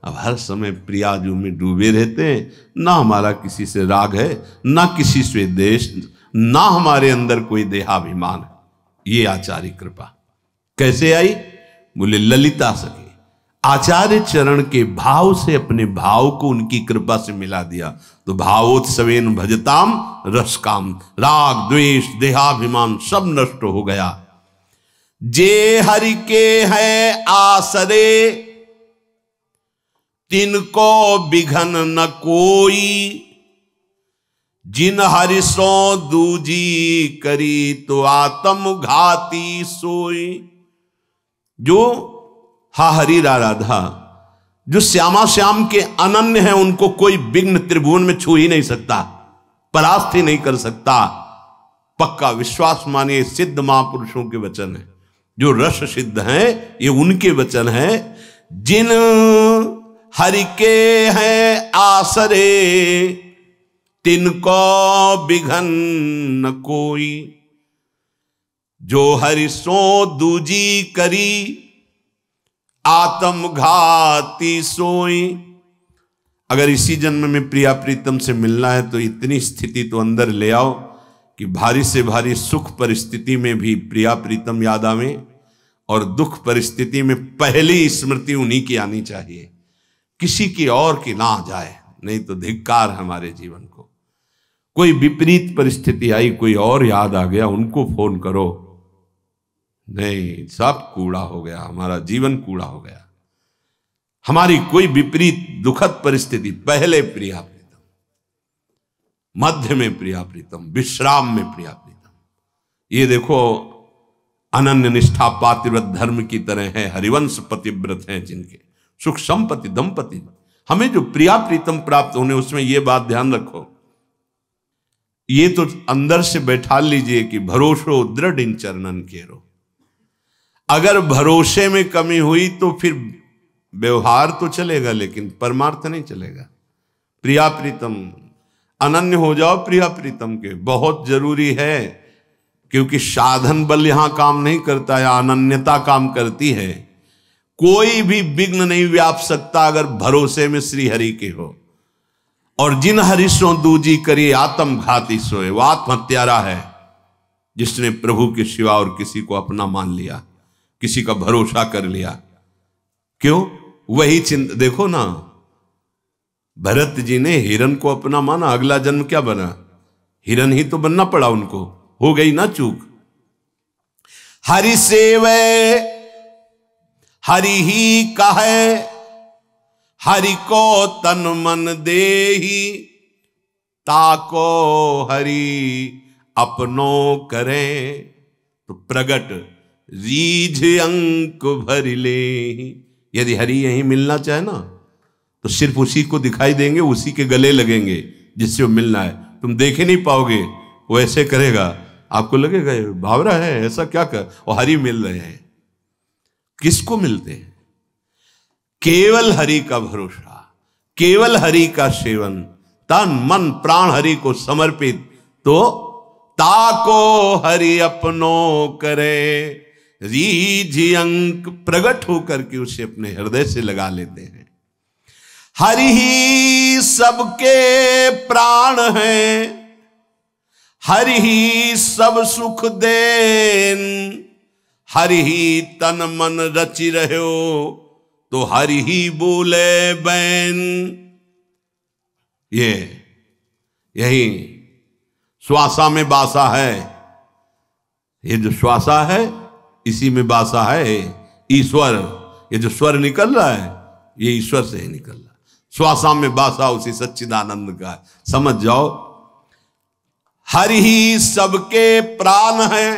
अब हर समय प्रियाजू में डूबे रहते हैं। ना हमारा किसी से राग है, ना किसी से द्वेष, ना हमारे अंदर कोई देहाभिमान है। ये आचार्य कृपा कैसे आई? बोले ललिता सखी, आचार्य चरण के भाव से अपने भाव को उनकी कृपा से मिला दिया, तो भावोत्सवेन भजताम रसकाम। राग द्वेष देहाभिमान सब नष्ट हो गया। जे हरि के है आसरे, तिनको बिघन न कोई, जिन हरि सो दूजी करी, तो आत्म घाती सोई। जो हा हरि राधा, जो श्यामा श्याम के अनन्य हैं उनको कोई विघ्न त्रिभुवन में छू ही नहीं सकता, परास्त ही नहीं कर सकता। पक्का विश्वास मानिए, सिद्ध महापुरुषों के वचन है, जो रस सिद्ध हैं, ये उनके वचन हैं। जिन हरि के हैं आसरे, तिनको बिघन न कोई। जो हरि सो दूजी करी, आत्मघाती सोई। अगर इसी जन्म में प्रिया प्रीतम से मिलना है तो इतनी स्थिति तो अंदर ले आओ कि भारी से भारी सुख परिस्थिति में भी प्रिया प्रीतम याद आवे, और दुख परिस्थिति में पहली स्मृति उन्हीं की आनी चाहिए, किसी की और की ना आ जाए, नहीं तो धिक्कार हमारे जीवन को। कोई विपरीत परिस्थिति आई, कोई और याद आ गया, उनको फोन करो, नहीं, सब कूड़ा हो गया, हमारा जीवन कूड़ा हो गया। हमारी कोई विपरीत दुखद परिस्थिति, पहले प्रिया प्रीतम, मध्य में प्रिया प्रीतम, विश्राम में प्रिया प्रीतम। ये देखो अनन्य निष्ठा पातिव्रत धर्म की तरह है, हरिवंश पतिव्रत हैं जिनके सुख संपत्ति दंपति। हमें जो प्रिया प्रीतम प्राप्त होने, उसमें ये बात ध्यान रखो, ये तो अंदर से बैठा लीजिए कि भरोसो दृढ़ इन चरणन केरो। अगर भरोसे में कमी हुई तो फिर व्यवहार तो चलेगा लेकिन परमार्थ नहीं चलेगा। प्रिया प्रीतम, अनन्य हो जाओ प्रिया प्रीतम के, बहुत जरूरी है, क्योंकि साधन बल यहां काम नहीं करता है, अनन्यता काम करती है। कोई भी विघ्न नहीं व्याप सकता अगर भरोसे में श्री हरि के हो। और जिन हरिशों दूजी करिए आत्मघाती सोए, वो आत्महत्यारा है जिसने प्रभु के सिवा और किसी को अपना मान लिया, किसी का भरोसा कर लिया। क्यों? वही चिंता देखो ना, भरत जी ने हिरन को अपना माना, अगला जन्म क्या बना? हिरन ही तो बनना पड़ा उनको, हो गई ना चूक। हरि सेवे हरि ही कहे, हरि को तन मन देही, ताको हरि अपनो करे, तो प्रगट रीझ अंक भर ले। यदि हरि यहीं मिलना चाहे ना तो सिर्फ उसी को दिखाई देंगे, उसी के गले लगेंगे जिससे वो मिलना है। तुम देख ही नहीं पाओगे, वो ऐसे करेगा, आपको लगेगा भावरा है, ऐसा क्या कर, और हरि मिल रहे हैं। किसको मिलते हैं? केवल हरि का भरोसा, केवल हरि का सेवन, तन मन प्राण हरि को समर्पित, तो ताको हरि अपनो करे, रीझ अंक प्रकट होकर के उसे अपने हृदय से लगा लेते हैं। हरि ही सबके प्राण हैं, हरि ही सब सुख देन, हरि ही तन मन रचि रहो, तो हरि ही बोले बैन। यही श्वासा में बासा है, ये जो श्वासा है इसी में बासा है ईश्वर। ये जो स्वर निकल रहा है ये ईश्वर से ही निकल रहा है, श्वासा में बासा उसी सच्चिदानंद का है, समझ जाओ। हरि ही सबके प्राण है,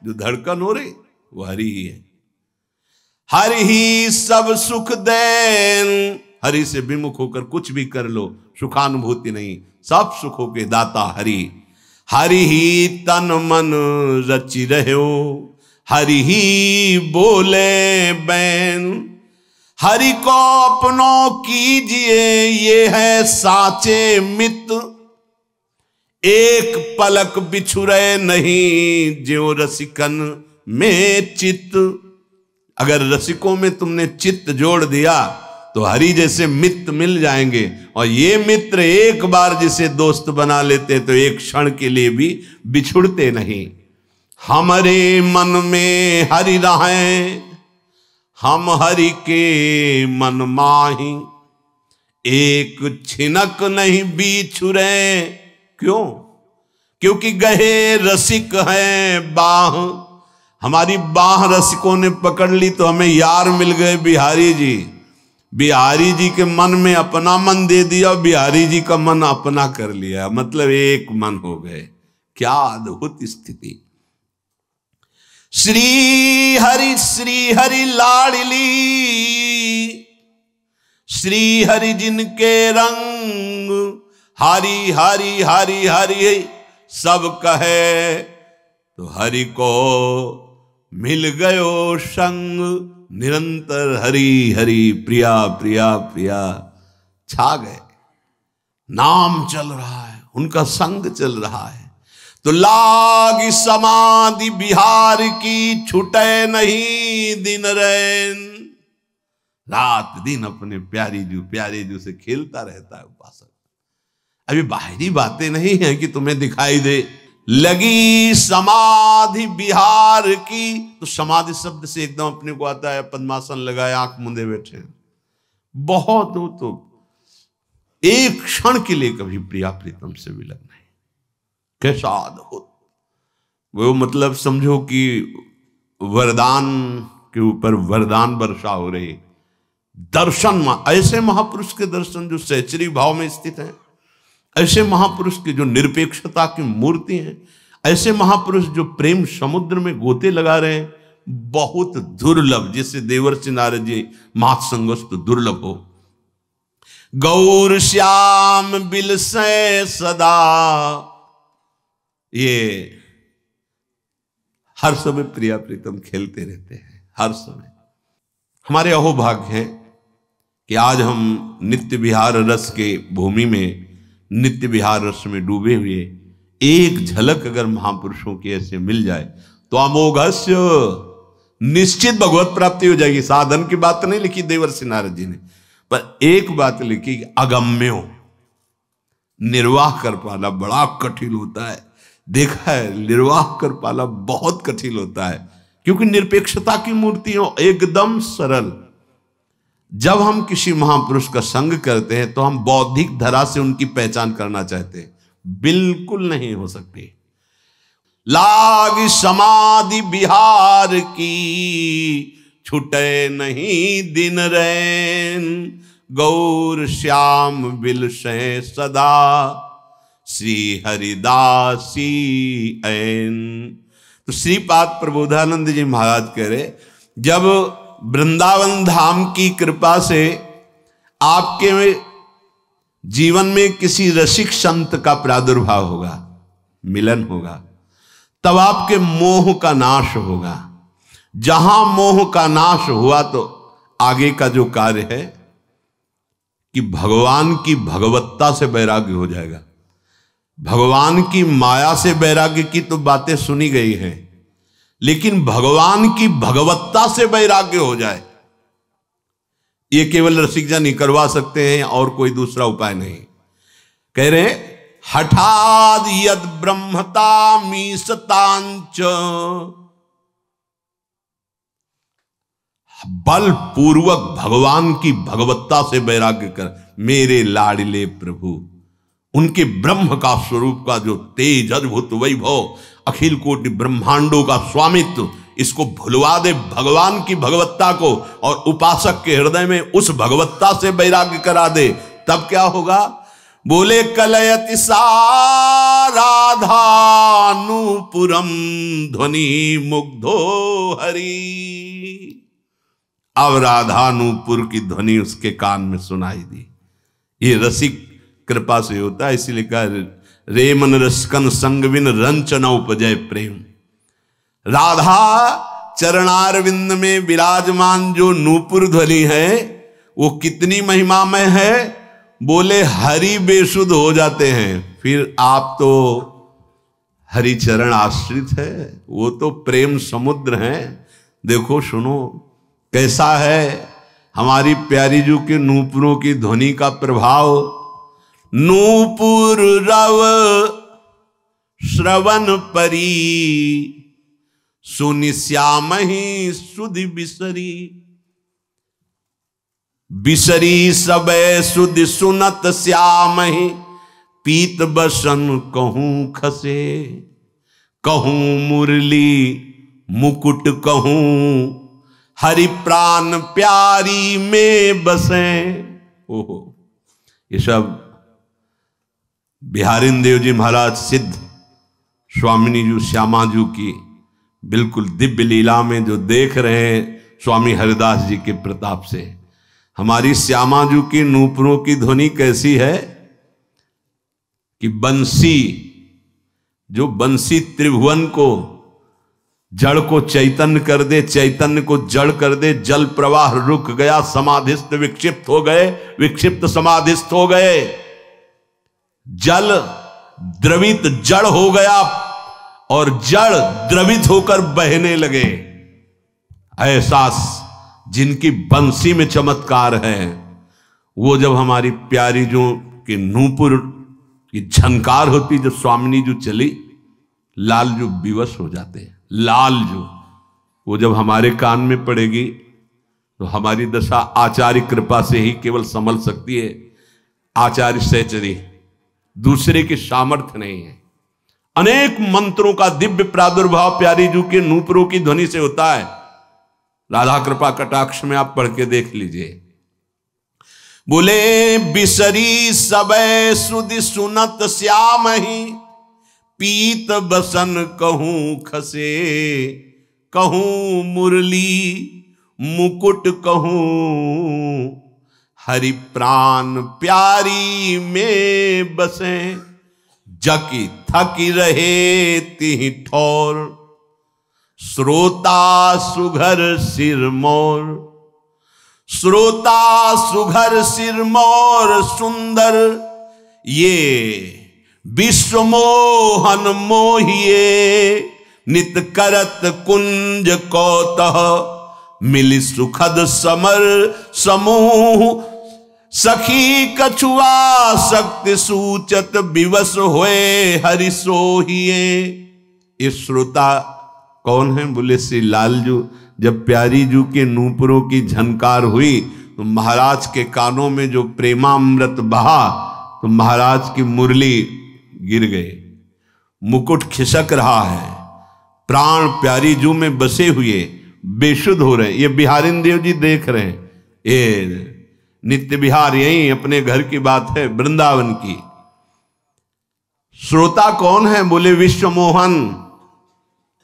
जो धड़कन हो रही वो हरि ही है। हरि ही सब सुख देन, हरि से विमुख होकर कुछ भी कर लो सुखानुभूति नहीं, सब सुखों के दाता हरि। हरि ही तन मन रचि रहो, हरि ही बोले बैन, हरि को अपनों कीजिए ये है साचे मित, एक पलक बिछुरे नहीं ज्यों रसिकन में चित्त। अगर रसिकों में तुमने चित्त जोड़ दिया तो हरि जैसे मित्र मिल जाएंगे, और ये मित्र एक बार जिसे दोस्त बना लेते तो एक क्षण के लिए भी बिछुड़ते नहीं। हमारे मन में हरि रहें, हम हरि के मन माही, एक छिनक नहीं बिछुरे। क्यों? क्योंकि गहे रसिक हैं बाह, हमारी बाह रसिकों ने पकड़ ली तो हमें यार मिल गए बिहारी जी। बिहारी जी के मन में अपना मन दे दिया, बिहारी जी का मन अपना कर लिया, मतलब एक मन हो गए। क्या अद्भुत स्थिति। श्री हरि लाडली, श्री हरि जिनके रंग, हरि हरि हरि हरि सब कहे, तो हरि को मिल गयो संग, निरंतर हरि हरि प्रिया प्रिया प्रिया छा गए। नाम चल रहा है, उनका संग चल रहा है। तो लागी समाधि बिहार की, छूटे नहीं दिन रैन। रात दिन अपने प्यारे जू से खेलता रहता है उपासक। अभी बाहरी बातें नहीं है कि तुम्हें दिखाई दे। लगी समाधि बिहार की, तो समाधि शब्द से एकदम अपने को आता है पद्मासन लगाए आंख मूंदे बैठे हैं। बहुत हो तो एक क्षण के लिए कभी प्रिया प्रीतम से विलग नहीं। कैसा अद्भुत, वो मतलब समझो कि वरदान के ऊपर वरदान वर्षा हो रही। दर्शन, ऐसे महापुरुष के दर्शन जो सहचरी भाव में स्थित हैं, ऐसे महापुरुष की जो निरपेक्षता की मूर्ति हैं, ऐसे महापुरुष जो प्रेम समुद्र में गोते लगा रहे हैं, बहुत दुर्लभ। जिससे देवर्षि नारद जी महासंगस्त दुर्लभ हो। गौर श्याम बिल से सदा, ये हर समय प्रिया प्रीतम खेलते रहते हैं हर समय। हमारे अहोभाग्य है कि आज हम नित्य विहार रस के भूमि में, नित्य विहार रस में डूबे हुए, एक झलक अगर महापुरुषों की ऐसे मिल जाए तो अमोघस्य, निश्चित भगवत प्राप्ति हो जाएगी। साधन की बात नहीं लिखी देवर्षि नारद जी ने, पर एक बात लिखी कि अगम्यो, निर्वाह कर पाना बड़ा कठिन होता है। देखा है, निर्वाह कर पाना बहुत कठिन होता है, क्योंकि निरपेक्षता की मूर्ति हो, एकदम सरल। जब हम किसी महापुरुष का संग करते हैं तो हम बौद्धिक धरा से उनकी पहचान करना चाहते हैं, बिल्कुल नहीं हो सकती। लाग समाधि बिहार की, छुटे नहीं दिन रैन, गौर श्याम बिल से सदा, श्री हरिदासी ऐन। तो श्रीपाद प्रबोधानंद जी महाराज कह रहे, जब वृंदावन धाम की कृपा से आपके जीवन में किसी रसिक संत का प्रादुर्भाव होगा, मिलन होगा, तब आपके मोह का नाश होगा। जहां मोह का नाश हुआ तो आगे का जो कार्य है कि भगवान की भगवत्ता से वैराग्य हो जाएगा। भगवान की माया से वैराग्य की तो बातें सुनी गई हैं, लेकिन भगवान की भगवत्ता से वैराग्य हो जाए, ये केवल रसिक जन ही करवा सकते हैं और कोई दूसरा उपाय नहीं। कह रहे हठाद यद ब्रह्मता मीसतांच, बल पूर्वक भगवान की भगवत्ता से वैराग्य कर। मेरे लाडले प्रभु, उनके ब्रह्म का स्वरूप का जो तेज, अद्भुत वैभव, अखिल कोटि ब्रह्मांडों का स्वामित्व, इसको भुलवा दे भगवान की भगवत्ता को, और उपासक के हृदय में उस भगवत्ता से वैराग्य करा दे। तब क्या होगा? बोले कलयति सा राधानुपुरम ध्वनि मुग्धो हरि। अब राधानुपुर की ध्वनि उसके कान में सुनाई दी। ये रसिक कृपा से होता है, इसीलिए कहा रे मन रसकन संग बिन रंच न उपजय प्रेम। राधा चरणारविंद में विराजमान जो नूपुर ध्वनि है वो कितनी महिमामय है। बोले हरि बेसुध हो जाते हैं, फिर आप तो हरि चरण आश्रित है, वो तो प्रेम समुद्र है। देखो सुनो कैसा है हमारी प्यारी जू के नूपुरों की ध्वनि का प्रभाव। नूपुर रव श्रवण परी, सुनि श्यामहि सुधि बिसरी। बिसरी सबे सुधि सुनत श्यामहि, पीत बसन कहूं खसे। कहूं मुरली मुकुट कहूं, हरि प्राण प्यारी में बसे। ओहो, ये सब बिहारिन देव जी महाराज सिद्ध स्वामिनी जी श्यामा जी की बिल्कुल दिव्य लीला में जो देख रहे हैं स्वामी हरिदास जी के प्रताप से। हमारी श्यामा जी की नूपुरों की ध्वनि कैसी है कि बंसी, जो बंसी त्रिभुवन को, जड़ को चैतन्य कर दे, चैतन्य को जड़ कर दे, जल प्रवाह रुक गया, समाधिस्थ विक्षिप्त हो गए, विक्षिप्त समाधिस्थ हो गए, जल द्रवित जड़ हो गया और जड़ द्रवित होकर बहने लगे। ऐसा जिनकी बंसी में चमत्कार है, वो जब हमारी प्यारी जो कि नूपुर की झनकार होती, जब स्वामिनी जो चली, लाल जो विवश हो जाते हैं, लाल जो, वो जब हमारे कान में पड़ेगी तो हमारी दशा आचार्य कृपा से ही केवल संभल सकती है। आचार्य सहचरी, दूसरे की सामर्थ्य नहीं है। अनेक मंत्रों का दिव्य प्रादुर्भाव प्यारी जू के नूपुरों की ध्वनि से होता है। राधा कृपा कटाक्ष में आप पढ़ के देख लीजिए। बोले बिसरी सबे सुधि सुनत श्याम ही, पीत बसन कहूं खसे, कहूं मुरली मुकुट कहूं, हरि प्राण प्यारी में बसे, जकी थकी रहे तिहि ठौर, श्रोता सुघर सिर मोर, श्रोता सुघर सिर मोर सुंदर, ये विश्व मोहन मोहिए, नित करत कुंज कौतः, मिली सुखद समर समूह, सखी कछुआ शक्ति सूचत, विवश होए हरि सोहिए। इस श्रोता कौन है? बोले श्री लालजू। जब प्यारी जू के नूपुरों की झनकार हुई तो महाराज के कानों में जो प्रेमामृत बहा तो महाराज की मुरली गिर गए, मुकुट खिसक रहा है, प्राण प्यारी जू में बसे हुए बेशुद्ध हो रहे हैं। ये बिहारिन देव जी देख रहे हैं। ये नित्य विहार यही अपने घर की बात है, वृंदावन की। श्रोता कौन है? बोले विश्व मोहन,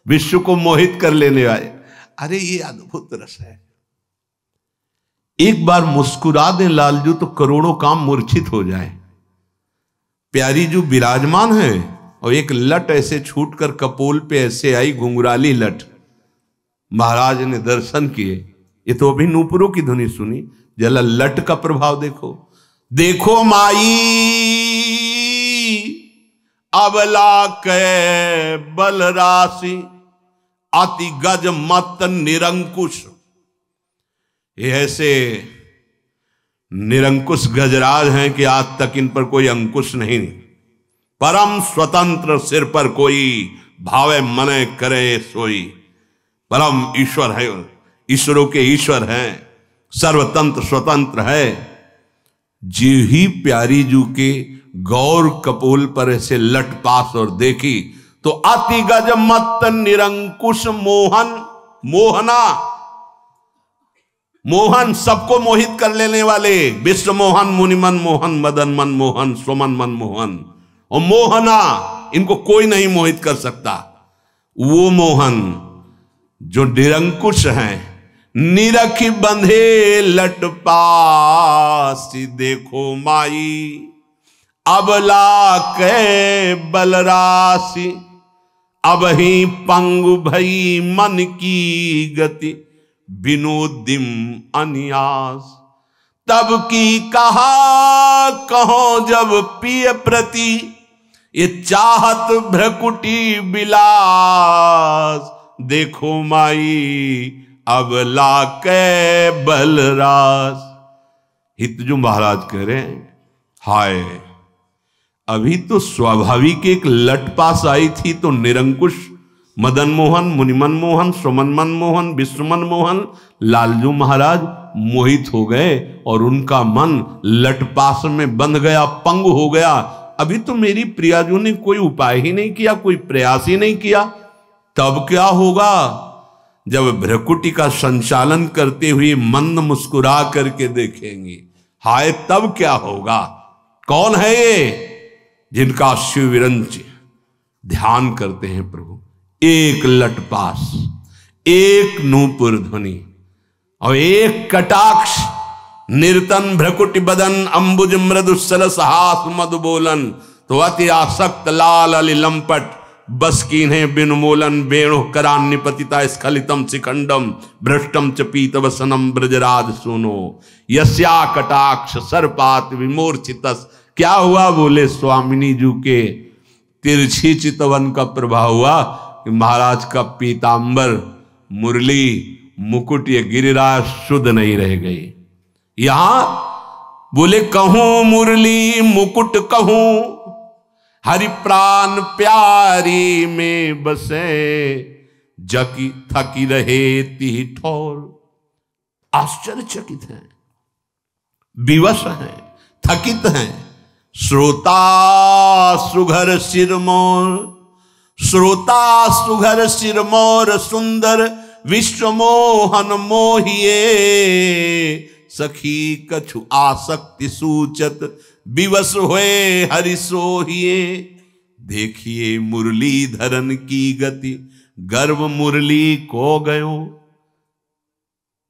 विश्व को मोहित कर लेने वाले। अरे ये अद्भुत रस है। एक बार मुस्कुरा दे लालजू तो करोड़ों काम मूर्छित हो जाए। प्यारी जो विराजमान है और एक लट ऐसे छूटकर कपोल पे ऐसे आई, घुंघराली लट। महाराज ने दर्शन किए। ये तो अभी नूपुरों की ध्वनि सुनी, जला लट का प्रभाव देखो। देखो माई अबला के बल राशि, अति गज मत निरंकुश। ये ऐसे निरंकुश गजराज हैं कि आज तक इन पर कोई अंकुश नहीं। परम स्वतंत्र, सिर पर कोई भावे मने करे सोई। परम ईश्वर है, ईश्वरों के ईश्वर हैं, सर्वतंत्र स्वतंत्र है। जी ही प्यारी जू के गौर कपोल पर ऐसे लट पास और देखी तो अति गज मत निरंकुश मोहन, मोहना, मोहन सबको मोहित कर लेने वाले। विश्व मोहन, मुनिमन मोहन, मदन मन मोहन, स्वमन मन मोहन और मोहना, इनको कोई नहीं मोहित कर सकता। वो मोहन जो निरंकुश हैं, निरखी बंधे लट पासी। देखो माई अबला के बलराशि, अब ही पंगु भई मन की गति, विनोदिम अन्यास। तब की कहा कहो जब पिय प्रति, ये चाहत भ्रकुटी बिलास। देखो माई अबला के बलरास। हित जो महाराज कह रहे हैं, हाय अभी तो स्वाभाविक एक लट पास आई थी तो निरंकुश मदन मोहन, मुनिमन मोहन, स्वमन मन मोहन, विश्वमन मोहन, लालजू महाराज मोहित हो गए और उनका मन लटपास में बंध गया, पंगु हो गया। अभी तो मेरी प्रियाजू ने कोई उपाय ही नहीं किया, कोई प्रयास ही नहीं किया। तब क्या होगा? जब भ्रकुटी का संचालन करते हुए मंद मुस्कुरा करके देखेंगी, हाय तब क्या होगा? कौन है ये? जिनका शिव विरंच ध्यान करते हैं प्रभु। एक लटपास, एक नूपुर ध्वनि और एक कटाक्ष, निर्तन भ्रकुटि बदन अंबुज मृदु सरस हास मधु बोलन, तो अति आसक्त लाल अली लंपट बस कीन्हे बिनुमोलन, वेणु करान्निपतिता स्खलितम शिखंडम भ्रष्टम च पीत वसनम ब्रजराज सुनो, यस्या कटाक्ष सर्पात विमोर्चितस। क्या हुआ? बोले स्वामिनी जी के तिरछी चितवन का प्रभाव हुआ कि महाराज का पीतांबर, मुरली, मुकुट, ये गिरिराज शुद्ध नहीं रह गई। यहां बोले कहूं मुरली मुकुट कहूं, हरि प्राण प्यारी में बसे, जकी थकी रहे ती ठोर। आश्चर्यचकित हैं, विवश हैं, थकित हैं। श्रोता सुघर सिरमोर, श्रोता सुघर सिरमोर सुंदर विश्व मोहन मोहिए, सखी कछु आसक्ति सूचत विवश हुए हरि सोहिए। देखिए मुरली धरन की गति, गर्व मुरली को गयो।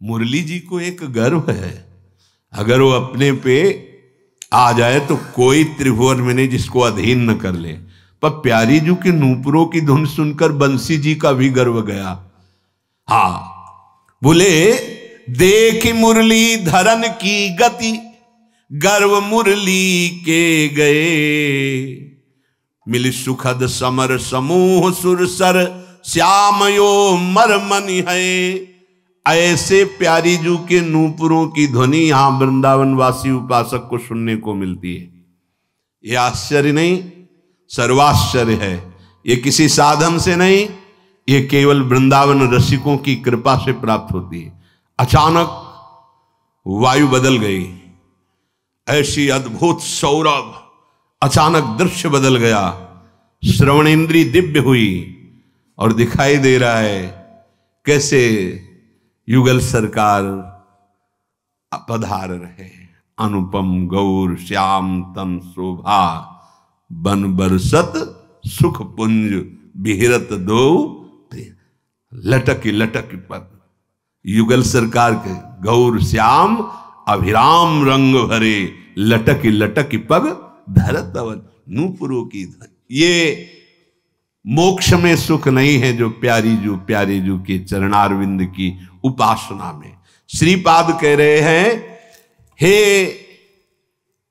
मुरली जी को एक गर्व है, अगर वो अपने पे आ जाए तो कोई त्रिभुवन में नहीं जिसको अधीन न कर ले। पर प्यारी जी के नूपुरों की धुन सुनकर बंसी जी का भी गर्व गया। हाँ, बोले देख मुरली धरन की गति, गर्व मुरली के गए, मिल सुखद समर समूह सुरसर, श्यामयो मरमनि है। ऐसे प्यारी जू के नूपुरों की ध्वनि यहां वृंदावन वासी उपासक को सुनने को मिलती है। यह आश्चर्य नहीं, सर्वाश्चर्य है। ये किसी साधन से नहीं, ये केवल वृंदावन रसिकों की कृपा से प्राप्त होती है। अचानक वायु बदल गई, ऐसी अद्भुत सौरभ, अचानक दृश्य बदल गया, श्रवणेन्द्रिय दिव्य हुई और दिखाई दे रहा है कैसे युगल सरकार पधार रहे। अनुपम गौर श्याम तन शोभा, बन बरसत सुख पुंज बिहरत दो, लटकी लटकी पग। युगल सरकार के गौर श्याम अभिराम रंग भरे, लटकी लटकी पग धरत अवन। नूपुरों की ये मोक्ष में सुख नहीं है जो प्यारी जू के चरणारविंद की उपासना में। श्रीपाद कह रहे हैं, हे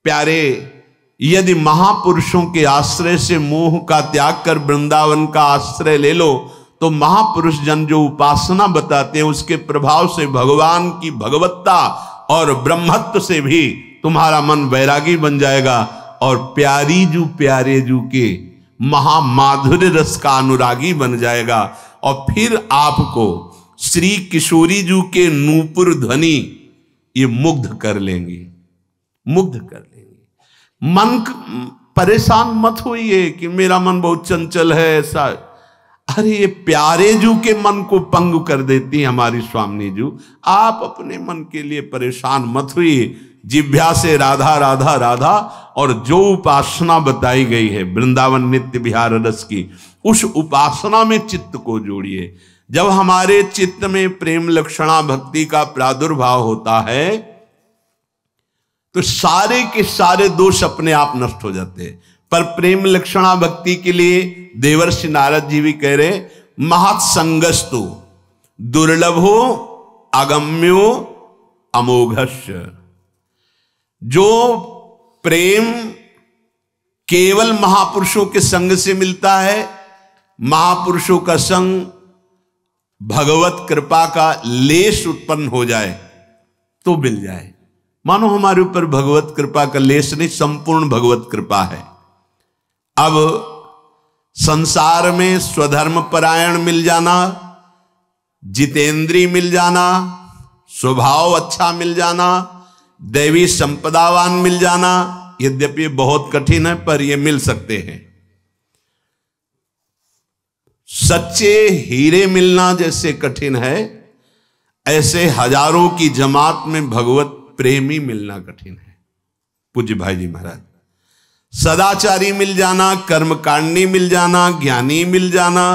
प्यारे, यदि महापुरुषों के आश्रय से मोह का त्याग कर वृंदावन का आश्रय ले लो तो महापुरुष जन जो उपासना बताते हैं उसके प्रभाव से भगवान की भगवत्ता और ब्रह्मत्व से भी तुम्हारा मन वैरागी बन जाएगा और प्यारे जू के महामाधुर्य रस का अनुरागी बन जाएगा। और फिर आपको श्री किशोरी जू के नूपुर ध्वनि ये मुग्ध कर लेंगी, मुग्ध कर लेंगी। मन परेशान मत होइए कि मेरा मन बहुत चंचल है ऐसा। अरे ये प्यारे जू के मन को पंग कर देती है हमारी स्वामिनी जू। आप अपने मन के लिए परेशान मत हुई, जिभ्या से राधा राधा राधा और जो उपासना बताई गई है वृंदावन नित्य विहार रस की, उस उपासना में चित्त को जोड़िए। जब हमारे चित्त में प्रेम लक्षणा भक्ति का प्रादुर्भाव होता है तो सारे के सारे दोष अपने आप नष्ट हो जाते हैं। पर प्रेम लक्षणा भक्ति के लिए देवर्षि नारद जी भी कह रहे, महत् संगस्तु दुर्लभो अगम्यो अमोघस्य। जो प्रेम केवल महापुरुषों के संग से मिलता है, महापुरुषों का संग भगवत कृपा का लेश उत्पन्न हो जाए तो मिल जाए। मानो हमारे ऊपर भगवत कृपा का लेश नहीं, संपूर्ण भगवत कृपा है। अब संसार में स्वधर्म परायण मिल जाना, जितेंद्री मिल जाना, स्वभाव अच्छा मिल जाना, दैवी संपदावान मिल जाना, यद्यपि बहुत कठिन है पर ये मिल सकते हैं। सच्चे हीरे मिलना जैसे कठिन है, ऐसे हजारों की जमात में भगवत प्रेमी मिलना कठिन है। पूज्य भाई जी महाराज, सदाचारी मिल जाना, कर्मकांडी मिल जाना, ज्ञानी मिल जाना,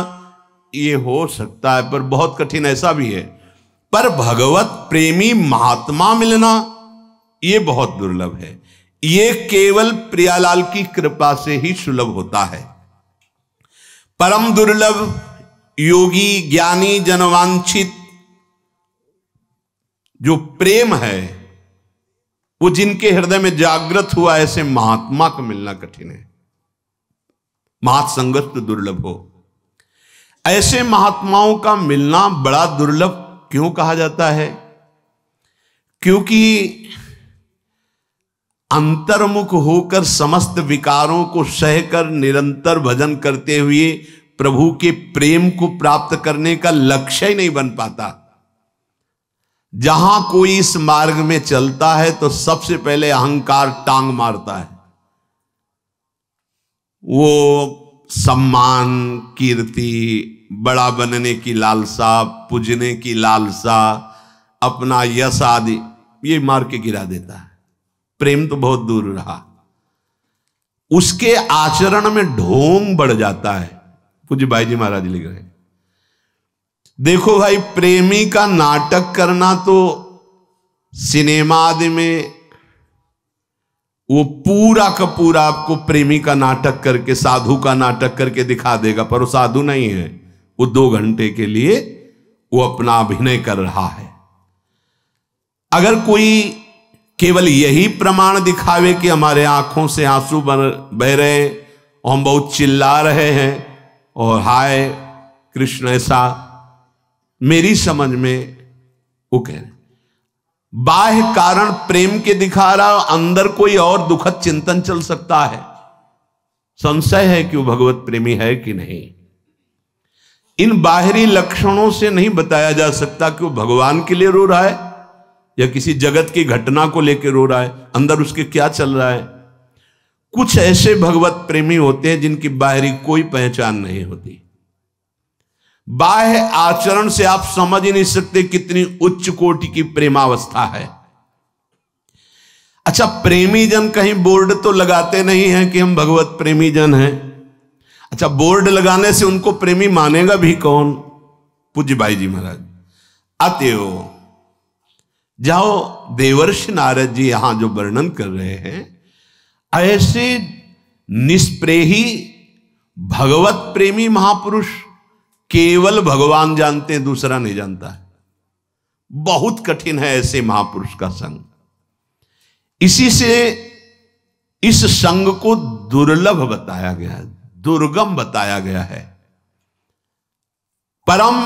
ये हो सकता है, पर बहुत कठिन ऐसा भी है। पर भगवत प्रेमी महात्मा मिलना ये बहुत दुर्लभ है। ये केवल प्रियालाल की कृपा से ही सुलभ होता है। परम दुर्लभ योगी ज्ञानी जनवांछित जो प्रेम है वो जिनके हृदय में जागृत हुआ, ऐसे महात्मा को मिलना कठिन है। महात्संगत तो दुर्लभ हो। ऐसे महात्माओं का मिलना बड़ा दुर्लभ क्यों कहा जाता है? क्योंकि अंतर्मुख होकर समस्त विकारों को सहकर निरंतर भजन करते हुए प्रभु के प्रेम को प्राप्त करने का लक्ष्य ही नहीं बन पाता। जहां कोई इस मार्ग में चलता है तो सबसे पहले अहंकार टांग मारता है। वो सम्मान, कीर्ति, बड़ा बनने की लालसा, पूजने की लालसा, अपना यश आदि ये मार के गिरा देता है। प्रेम तो बहुत दूर रहा। उसके आचरण में ढोंग बढ़ जाता है। पूज्य भाई जी महाराज लिख रहे हैं, देखो भाई, प्रेमी का नाटक करना तो सिनेमा आदि में वो पूरा का पूरा आपको प्रेमी का नाटक करके, साधु का नाटक करके दिखा देगा, पर वो साधु नहीं है। वो 2 घंटे के लिए वो अपना अभिनय कर रहा है। अगर कोई केवल यही प्रमाण दिखावे कि हमारे आंखों से आंसू बह रहे हैं और हम बहुत चिल्ला रहे हैं और हाय कृष्ण, ऐसा मेरी समझ में वो कह रहे, बाह्य कारण प्रेम के दिखा रहा, अंदर कोई और दुखद चिंतन चल सकता है। संशय है कि वो भगवत प्रेमी है कि नहीं। इन बाहरी लक्षणों से नहीं बताया जा सकता कि वो भगवान के लिए रो रहा है या किसी जगत की घटना को लेकर रो रहा है। अंदर उसके क्या चल रहा है। कुछ ऐसे भगवत प्रेमी होते हैं जिनकी बाहरी कोई पहचान नहीं होती। बाह्य आचरण से आप समझ ही नहीं सकते कितनी उच्च कोटि की प्रेमावस्था है। अच्छा, प्रेमी जन कहीं बोर्ड तो लगाते नहीं हैं कि हम भगवत प्रेमी जन हैं। अच्छा, बोर्ड लगाने से उनको प्रेमी मानेगा भी कौन? पूज्य भाई जी महाराज, अतएव जाओ, देवर्षि नारद जी यहां जो वर्णन कर रहे हैं, ऐसे निष्प्रेही भगवत प्रेमी महापुरुष केवल भगवान जानते हैं, दूसरा नहीं जानता है। बहुत कठिन है ऐसे महापुरुष का संग। इसी से इस संग को दुर्लभ बताया गया है, दुर्गम बताया गया है। परम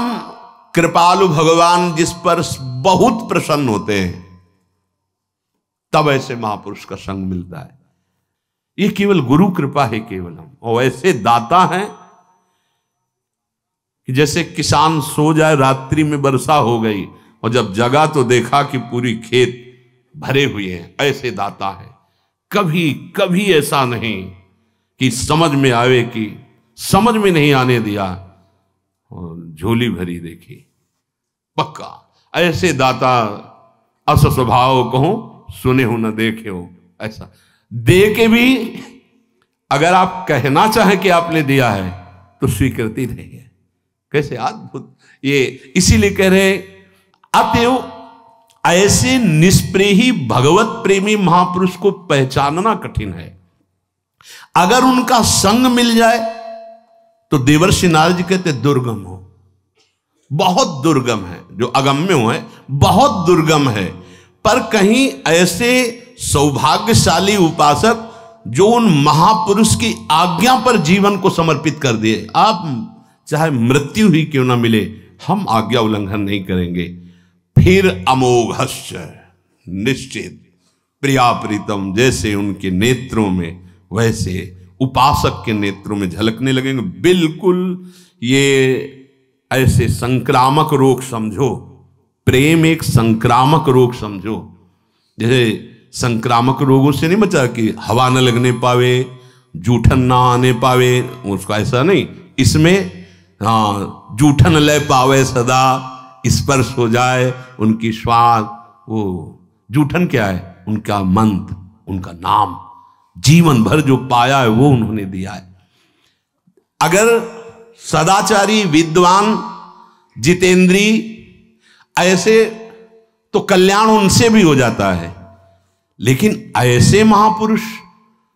कृपालु भगवान जिस पर बहुत प्रसन्न होते हैं, तब ऐसे महापुरुष का संग मिलता है। ये केवल गुरु कृपा है केवल। हम और ऐसे दाता हैं कि जैसे किसान सो जाए, रात्रि में वर्षा हो गई और जब जगा तो देखा कि पूरी खेत भरे हुए हैं। ऐसे दाता है। कभी कभी ऐसा नहीं कि समझ में आवे, कि समझ में नहीं आने दिया और झोली भरी देखी। पक्का ऐसे दाता अस स्वभाव कहो, सुने हो न देखे हो। ऐसा दे के भी अगर आप कहना चाहें कि आपने दिया है तो स्वीकृति नहीं है। कैसे अद्भुत! ये इसीलिए कह रहे, अतएव ऐसे निष्प्रेही भगवत प्रेमी महापुरुष को पहचानना कठिन है। अगर उनका संग मिल जाए तो देवर्षि नारद जी कहते दुर्गम हो, बहुत दुर्गम है। जो अगम्य हो है बहुत दुर्गम है। पर कहीं ऐसे सौभाग्यशाली उपासक जो उन महापुरुष की आज्ञा पर जीवन को समर्पित कर दिए, आप चाहे मृत्यु ही क्यों ना मिले, हम आज्ञा उल्लंघन नहीं करेंगे। फिर अमोघस्य निश्चित प्रिया प्रीतम जैसे उनके नेत्रों में, वैसे उपासक के नेत्रों में झलकने लगेंगे। बिल्कुल ये ऐसे संक्रामक रोग समझो, प्रेम एक संक्रामक रोग समझो। जैसे संक्रामक रोगों से नहीं बचा कि हवा न लगने पावे, जूठन ना आने पावे, उसका ऐसा नहीं। इसमें हाँ, जूठन ले पावे सदा, स्पर्श हो जाए उनकी स्वाद। वो जूठन क्या है? उनका मंत्र, उनका नाम, जीवन भर जो पाया है वो उन्होंने दिया है। अगर सदाचारी, विद्वान, जितेंद्री, ऐसे तो कल्याण उनसे भी हो जाता है। लेकिन ऐसे महापुरुष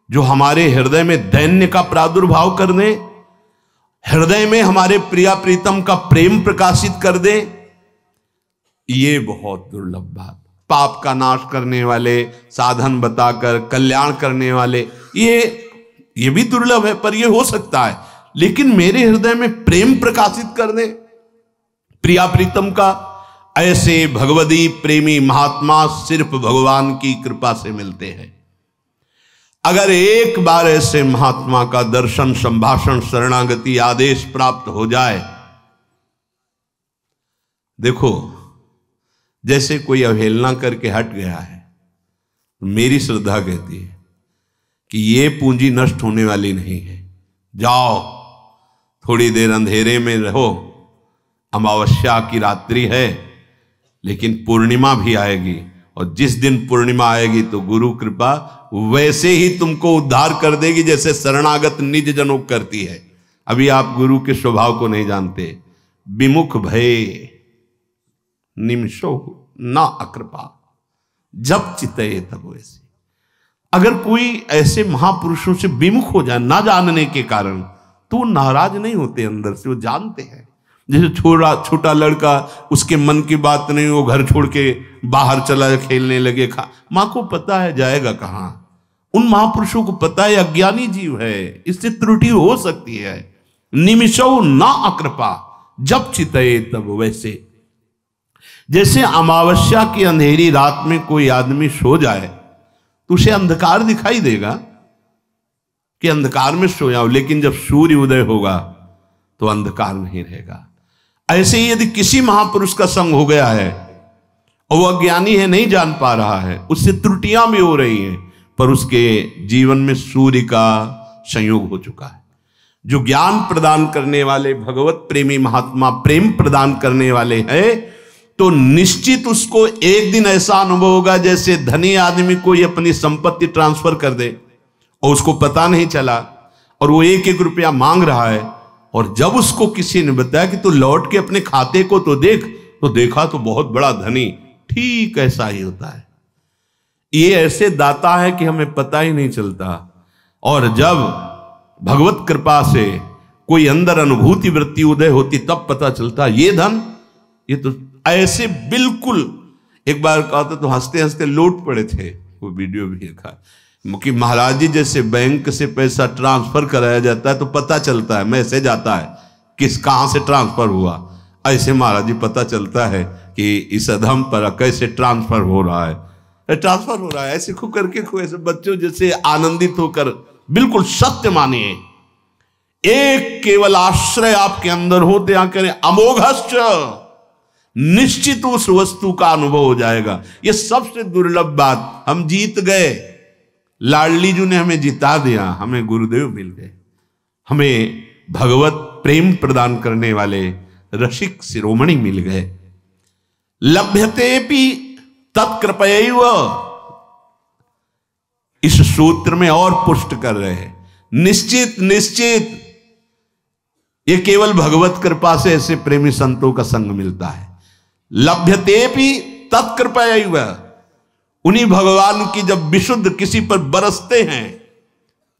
जो हमारे हृदय में दैन्य का प्रादुर्भाव कर दे, हृदय में हमारे प्रिया प्रीतम का प्रेम प्रकाशित कर दे, ये बहुत दुर्लभ बात। पाप का नाश करने वाले, साधन बताकर कल्याण करने वाले, ये भी दुर्लभ है, पर ये हो सकता है। लेकिन मेरे हृदय में प्रेम प्रकाशित कर दे प्रिया प्रीतम का, ऐसे भगवदी प्रेमी महात्मा सिर्फ भगवान की कृपा से मिलते हैं। अगर एक बार ऐसे महात्मा का दर्शन, संभाषण, शरणागति, आदेश प्राप्त हो जाए, देखो जैसे कोई अवहेलना करके हट गया है, मेरी श्रद्धा कहती है कि ये पूंजी नष्ट होने वाली नहीं है। जाओ, थोड़ी देर अंधेरे में रहो, अमावस्या की रात्रि है, लेकिन पूर्णिमा भी आएगी, और जिस दिन पूर्णिमा आएगी तो गुरु कृपा वैसे ही तुमको उद्धार कर देगी जैसे शरणागत निज जनों करती है। अभी आप गुरु के स्वभाव को नहीं जानते। विमुख भय निमिषो ना अकृपा, जब चितये तब वैसे। अगर कोई ऐसे महापुरुषों से विमुख हो जाए ना जानने के कारण, तो वो नाराज नहीं होते, अंदर से वो जानते हैं। जैसे छोटा लड़का, उसके मन की बात नहीं, वो घर छोड़ के बाहर चला खेलने लगे, माँ को पता है जाएगा कहाँ। उन महापुरुषों को पता है अज्ञानी जीव है, इससे त्रुटि हो सकती है। निमिषो ना अकृपा, जब चितये तब वैसे। जैसे अमावस्या की अंधेरी रात में कोई आदमी सो जाए तो उसे अंधकार दिखाई देगा कि अंधकार में सोया हो, लेकिन जब सूर्य उदय होगा तो अंधकार नहीं रहेगा। ऐसे ही यदि किसी महापुरुष का संग हो गया है और वो अज्ञानी है, नहीं जान पा रहा है, उससे त्रुटियां भी हो रही हैं, पर उसके जीवन में सूर्य का संयोग हो चुका है। जो ज्ञान प्रदान करने वाले भगवत प्रेमी महात्मा प्रेम प्रदान करने वाले हैं, तो निश्चित उसको एक दिन ऐसा अनुभव होगा जैसे धनी आदमी कोई अपनी संपत्ति ट्रांसफर कर दे और उसको पता नहीं चला, और वो 1-1 रुपया मांग रहा है, और जब उसको किसी ने बताया कि तू लौट के अपने खाते को तो देख, तो देखा तो बहुत बड़ा धनी। ठीक ऐसा ही होता है। ये ऐसे दाता है कि हमें पता ही नहीं चलता, और जब भगवत कृपा से कोई अंदर अनुभूति वृत्ति उदय होती तब पता चलता ये धन, ये तो ऐसे बिल्कुल। एक बार कहा था तो हंसते हंसते लौट पड़े थे, वो वीडियो भी देखा कि महाराज जी जैसे बैंक से पैसा ट्रांसफर कराया जाता है तो पता चलता है, मैसेज आता है किस कहां से ट्रांसफर हुआ, ऐसे महाराज जी पता चलता है कि इस अधम पर कैसे ट्रांसफर हो रहा है, ऐसे खो करके ऐसे बच्चों जैसे आनंदित होकर बिल्कुल सत्य मानिए। एक केवल आश्रय आपके अंदर हो तो यहां करें अमोघश्च, निश्चित उस वस्तु का अनुभव हो जाएगा। यह सबसे दुर्लभ बात, हम जीत गए, लाडली जी ने हमें जिता दिया, हमें गुरुदेव मिल गए, हमें भगवत प्रेम प्रदान करने वाले रसिक शिरोमणि मिल गए। लभ्यतेपि तत्कृपयैव, इस सूत्र में और पुष्ट कर रहे हैं, निश्चित ये केवल भगवत कृपा से ऐसे प्रेमी संतों का संग मिलता है। लभ्यतेपि तत्कृपयैव, उन्हीं भगवान की जब विशुद्ध किसी पर बरसते हैं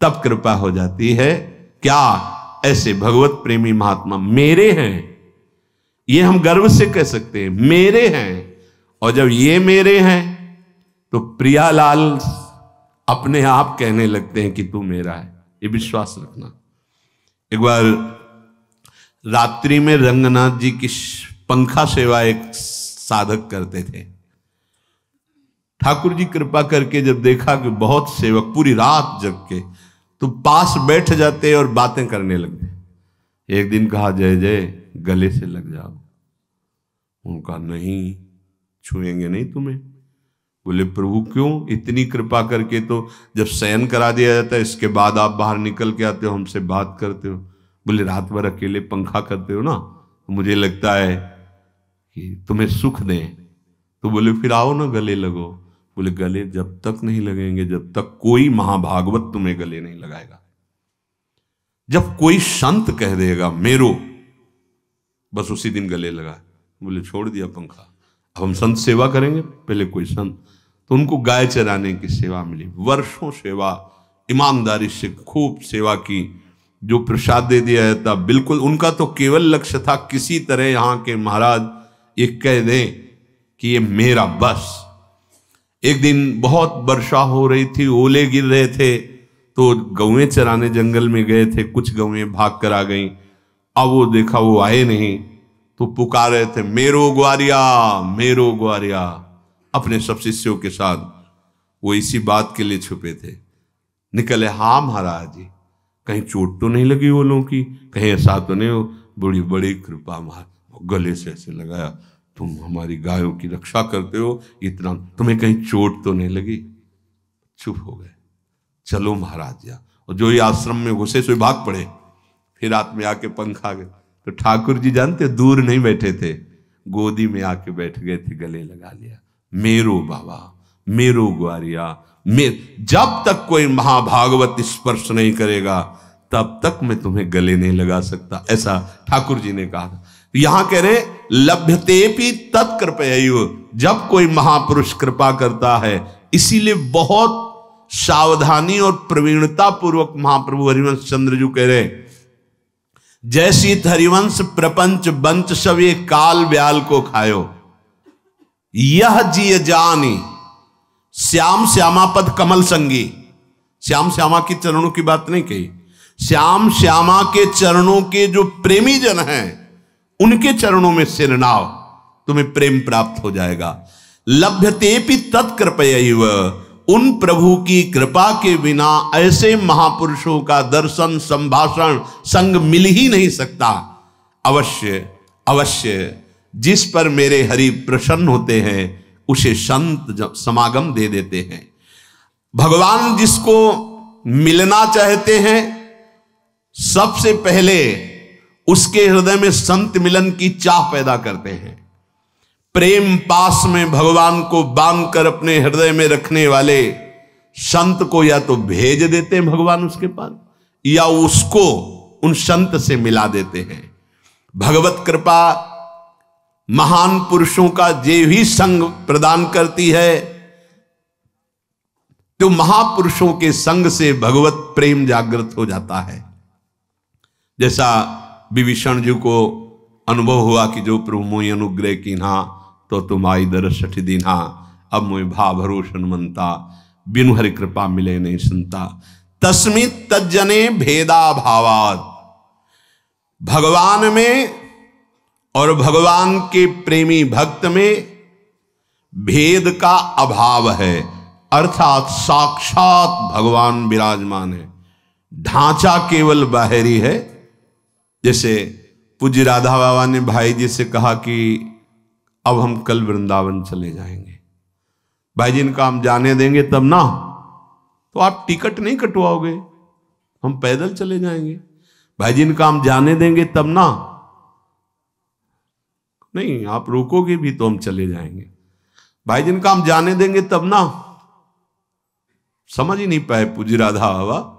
तब कृपा हो जाती है। क्या ऐसे भगवत प्रेमी महात्मा मेरे हैं, ये हम गर्व से कह सकते हैं मेरे हैं। और जब ये मेरे हैं तो प्रियालाल अपने आप कहने लगते हैं कि तू मेरा है, ये विश्वास रखना। एक बार रात्रि में रंगनाथ जी की पंखा सेवा एक साधक करते थे। ठाकुर जी कृपा करके जब देखा कि बहुत सेवक पूरी रात जग के, तो पास बैठ जाते और बातें करने लगे। एक दिन कहा जय जय गले से लग जाओ, उनका नहीं छुएंगे नहीं तुम्हें। बोले प्रभु क्यों, इतनी कृपा करके तो जब शयन करा दिया जाता है इसके बाद आप बाहर निकल के आते हो, हमसे बात करते हो। बोले रात भर अकेले पंखा करते हो ना, तो मुझे लगता है कि तुम्हें सुख दें। तो बोले फिर आओ ना गले लगो। बोले गले जब तक नहीं लगेंगे जब तक कोई महाभागवत तुम्हें गले नहीं लगाएगा। जब कोई संत कह देगा मेरो, बस उसी दिन गले लगा, बोले छोड़ दिया पंखा, अब हम संत सेवा करेंगे। पहले कोई संत, तो उनको गाय चराने की सेवा मिली, वर्षों सेवा, ईमानदारी से खूब सेवा की। जो प्रसाद दे दिया जाता, बिल्कुल उनका तो केवल लक्ष्य था किसी तरह यहाँ के महाराज ये कह दें कि ये मेरा बस। एक दिन बहुत वर्षा हो रही थी, ओले गिर रहे थे, तो गौएं चराने जंगल में गए थे, कुछ गौएं भाग कर आ गईं। अब वो देखा वो आए नहीं, तो पुकार रहे थे मेरो ग्वारिया, मेरो ग्वारिया, अपने सब शिष्यों के साथ। वो इसी बात के लिए छुपे थे। निकले, हाँ महाराज जी, कहीं चोट तो नहीं लगी ओलों की, कहीं ऐसा तो नहीं हो, बड़ी बड़ी कृपा महाराज। गले से ऐसे लगाया, तुम हमारी गायों की रक्षा करते हो, इतना तुम्हें कहीं चोट तो नहीं लगी? चुप हो गए। चलो महाराज जी, और जो ही आश्रम में घुसे सो भाग पड़े। फिर रात में आके पंखा गए, तो ठाकुर जी जानते दूर नहीं बैठे थे, गोदी में आके बैठ गए थे, गले लगा लिया, मेरो बाबा, मेरो ग्वारिया। जब तक कोई महाभागवत स्पर्श नहीं करेगा तब तक मैं तुम्हें गले नहीं लगा सकता, ऐसा ठाकुर जी ने कहा था। यहां कह रहे लभ्यतेपि तत्कृपयैव, जब कोई महापुरुष कृपा करता है, इसीलिए बहुत सावधानी और प्रवीणता पूर्वक महाप्रभु हरिवंश चंद्र जी कह रहे, जैसी हरिवंश प्रपंच बंच सब ये काल ब्याल को खायो, यह जिय जानी श्याम श्यामा पद कमल संगी। श्याम श्यामा के चरणों की बात नहीं कही, श्याम श्यामा के चरणों के जो प्रेमी जन हैं उनके चरणों में सिर नाव, तुम्हें प्रेम प्राप्त हो जाएगा। लभ्यतेपि तत्कृपयैव, उन प्रभु की कृपा के बिना ऐसे महापुरुषों का दर्शन, संभाषण, संग मिल ही नहीं सकता। अवश्य अवश्य जिस पर मेरे हरि प्रसन्न होते हैं उसे संत समागम दे देते हैं। भगवान जिसको मिलना चाहते हैं, सबसे पहले उसके हृदय में संत मिलन की चाह पैदा करते हैं। प्रेम पास में भगवान को बांध कर अपने हृदय में रखने वाले संत को या तो भेज देते हैं भगवान उसके पास, या उसको उन संत से मिला देते हैं। भगवत कृपा महान पुरुषों का जे भी संग प्रदान करती है, तो महापुरुषों के संग से भगवत प्रेम जागृत हो जाता है। जैसा विभीषण जी को अनुभव हुआ कि जो प्रभु मोहि अनुग्रह कीन्हा, तो तुम आई दरस छठी दीन्हा, अब मोहि भा भरोसन मनता, बिनु हरि कृपा मिले नहीं सुनता। तस्मित तज्जने भेदा भावात, भगवान में और भगवान के प्रेमी भक्त में भेद का अभाव है, अर्थात साक्षात भगवान विराजमान है, ढांचा केवल बाहरी है। जैसे पूज्य राधा बाबा ने भाई जी से कहा कि अब हम कल वृंदावन चले जाएंगे, भाई जी इनका हम जाने देंगे तब ना, तो आप टिकट नहीं कटवाओगे, हम पैदल चले जाएंगे। भाई जी इनका हम जाने देंगे तब ना, नहीं आप रोकोगे भी तो हम चले जाएंगे। भाई जी इनका हम जाने देंगे तब ना, समझ ही नहीं पाए पूज्य राधा बाबा।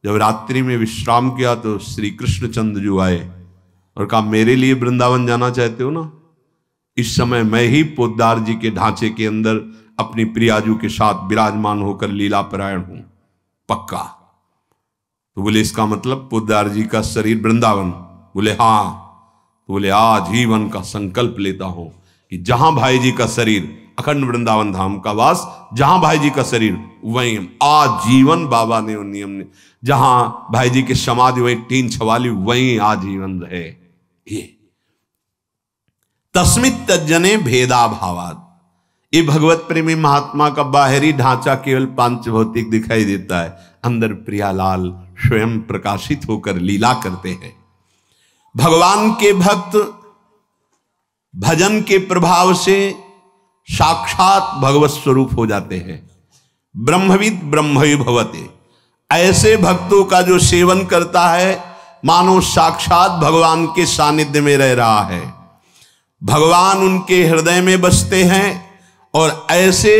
जब रात्रि में विश्राम किया तो श्री कृष्णचंद्र जी आए और कहा मेरे लिए वृंदावन जाना चाहते हो ना, इस समय मैं ही पोद्दार जी के ढांचे के अंदर अपनी प्रियाजू के साथ विराजमान होकर लीला परायण हूं, पक्का। तो बोले इसका मतलब पोद्दार जी का शरीर वृंदावन? बोले हाँ। तो बोले आजीवन का संकल्प लेता हूं कि जहां भाई जी का शरीर, अखंड वृंदावन धाम का वास, जहां भाई जी का शरीर वहीं आजीवन, बाबा ने उन नियम ने, जहां भाई जी की समाधि वहीं टीन छवाली, वहीं आजीवन रहे। ये तस्मित तज्जने भेदा भावात, ये भगवत प्रेमी महात्मा का बाहरी ढांचा केवल पांच भौतिक दिखाई देता है, अंदर प्रियालाल स्वयं प्रकाशित होकर लीला करते हैं। भगवान के भक्त भजन के प्रभाव से साक्षात भगवत स्वरूप हो जाते हैं। ब्रह्मविद ब्रह्मवि भवते, ऐसे भक्तों का जो सेवन करता है मानो साक्षात भगवान के सानिध्य में रह रहा है, भगवान उनके हृदय में बसते हैं। और ऐसे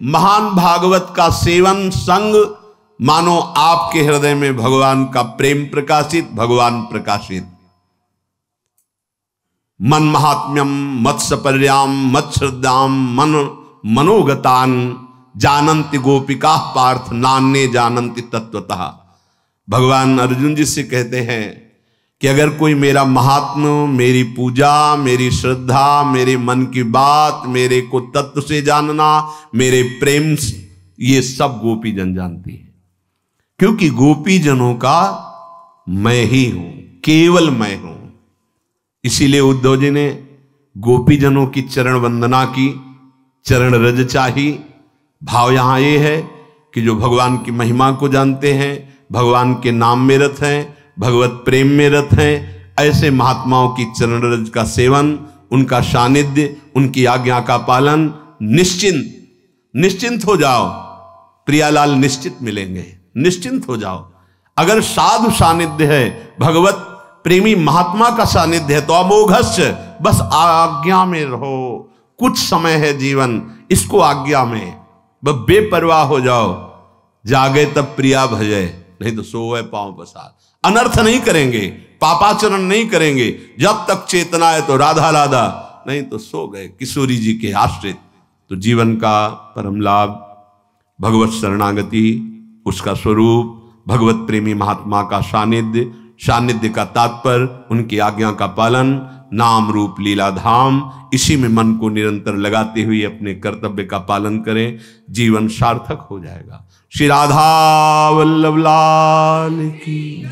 महान भागवत का सेवन संग मानो आपके हृदय में भगवान का प्रेम प्रकाशित, भगवान प्रकाशित। मन महात्म्यम मत सपर्याम मत श्रद्धाम मन मनोगतान जानन्ति गोपिका पार्थ नान्य जानन्ति तत्वतः। भगवान अर्जुन जी से कहते हैं कि अगर कोई मेरा महात्म्य, मेरी पूजा, मेरी श्रद्धा, मेरे मन की बात, मेरे को तत्व से जानना, मेरे प्रेम, ये सब गोपी जन जानती है। क्योंकि गोपी जनों का मैं ही हूं, केवल मैं हूं। इसीलिए उद्धव जी ने गोपी जनों की चरण वंदना की, चरण रज चाही। भाव यहां ये है कि जो भगवान की महिमा को जानते हैं, भगवान के नाम में रत हैं, भगवत प्रेम में रत हैं, ऐसे महात्माओं की चरण रज का सेवन, उनका सानिध्य, उनकी आज्ञा का पालन, निश्चिंत हो जाओ। प्रियालाल निश्चित मिलेंगे, निश्चिंत हो जाओ। अगर साधु सानिध्य है, भगवत प्रेमी महात्मा का सानिध्य है, तो अमोघस्य, बस आज्ञा में रहो। कुछ समय है जीवन, इसको आज्ञा में बस बेपरवाह हो जाओ। जागे तब प्रिया भजे, नहीं तो सोए पांव पसार। अनर्थ नहीं करेंगे, पापाचरण नहीं करेंगे। जब तक चेतना है तो राधा राधा, नहीं तो सो गए किशोरी जी के आश्रित। तो जीवन का परम लाभ भगवत शरणागति, उसका स्वरूप, भगवत प्रेमी महात्मा का सानिध्य, सानिध्य का तात्पर्य उनकी आज्ञा का पालन, नाम रूप लीला धाम, इसी में मन को निरंतर लगाते हुए अपने कर्तव्य का पालन करें, जीवन सार्थक हो जाएगा। श्री राधा वल्लभ लाल की।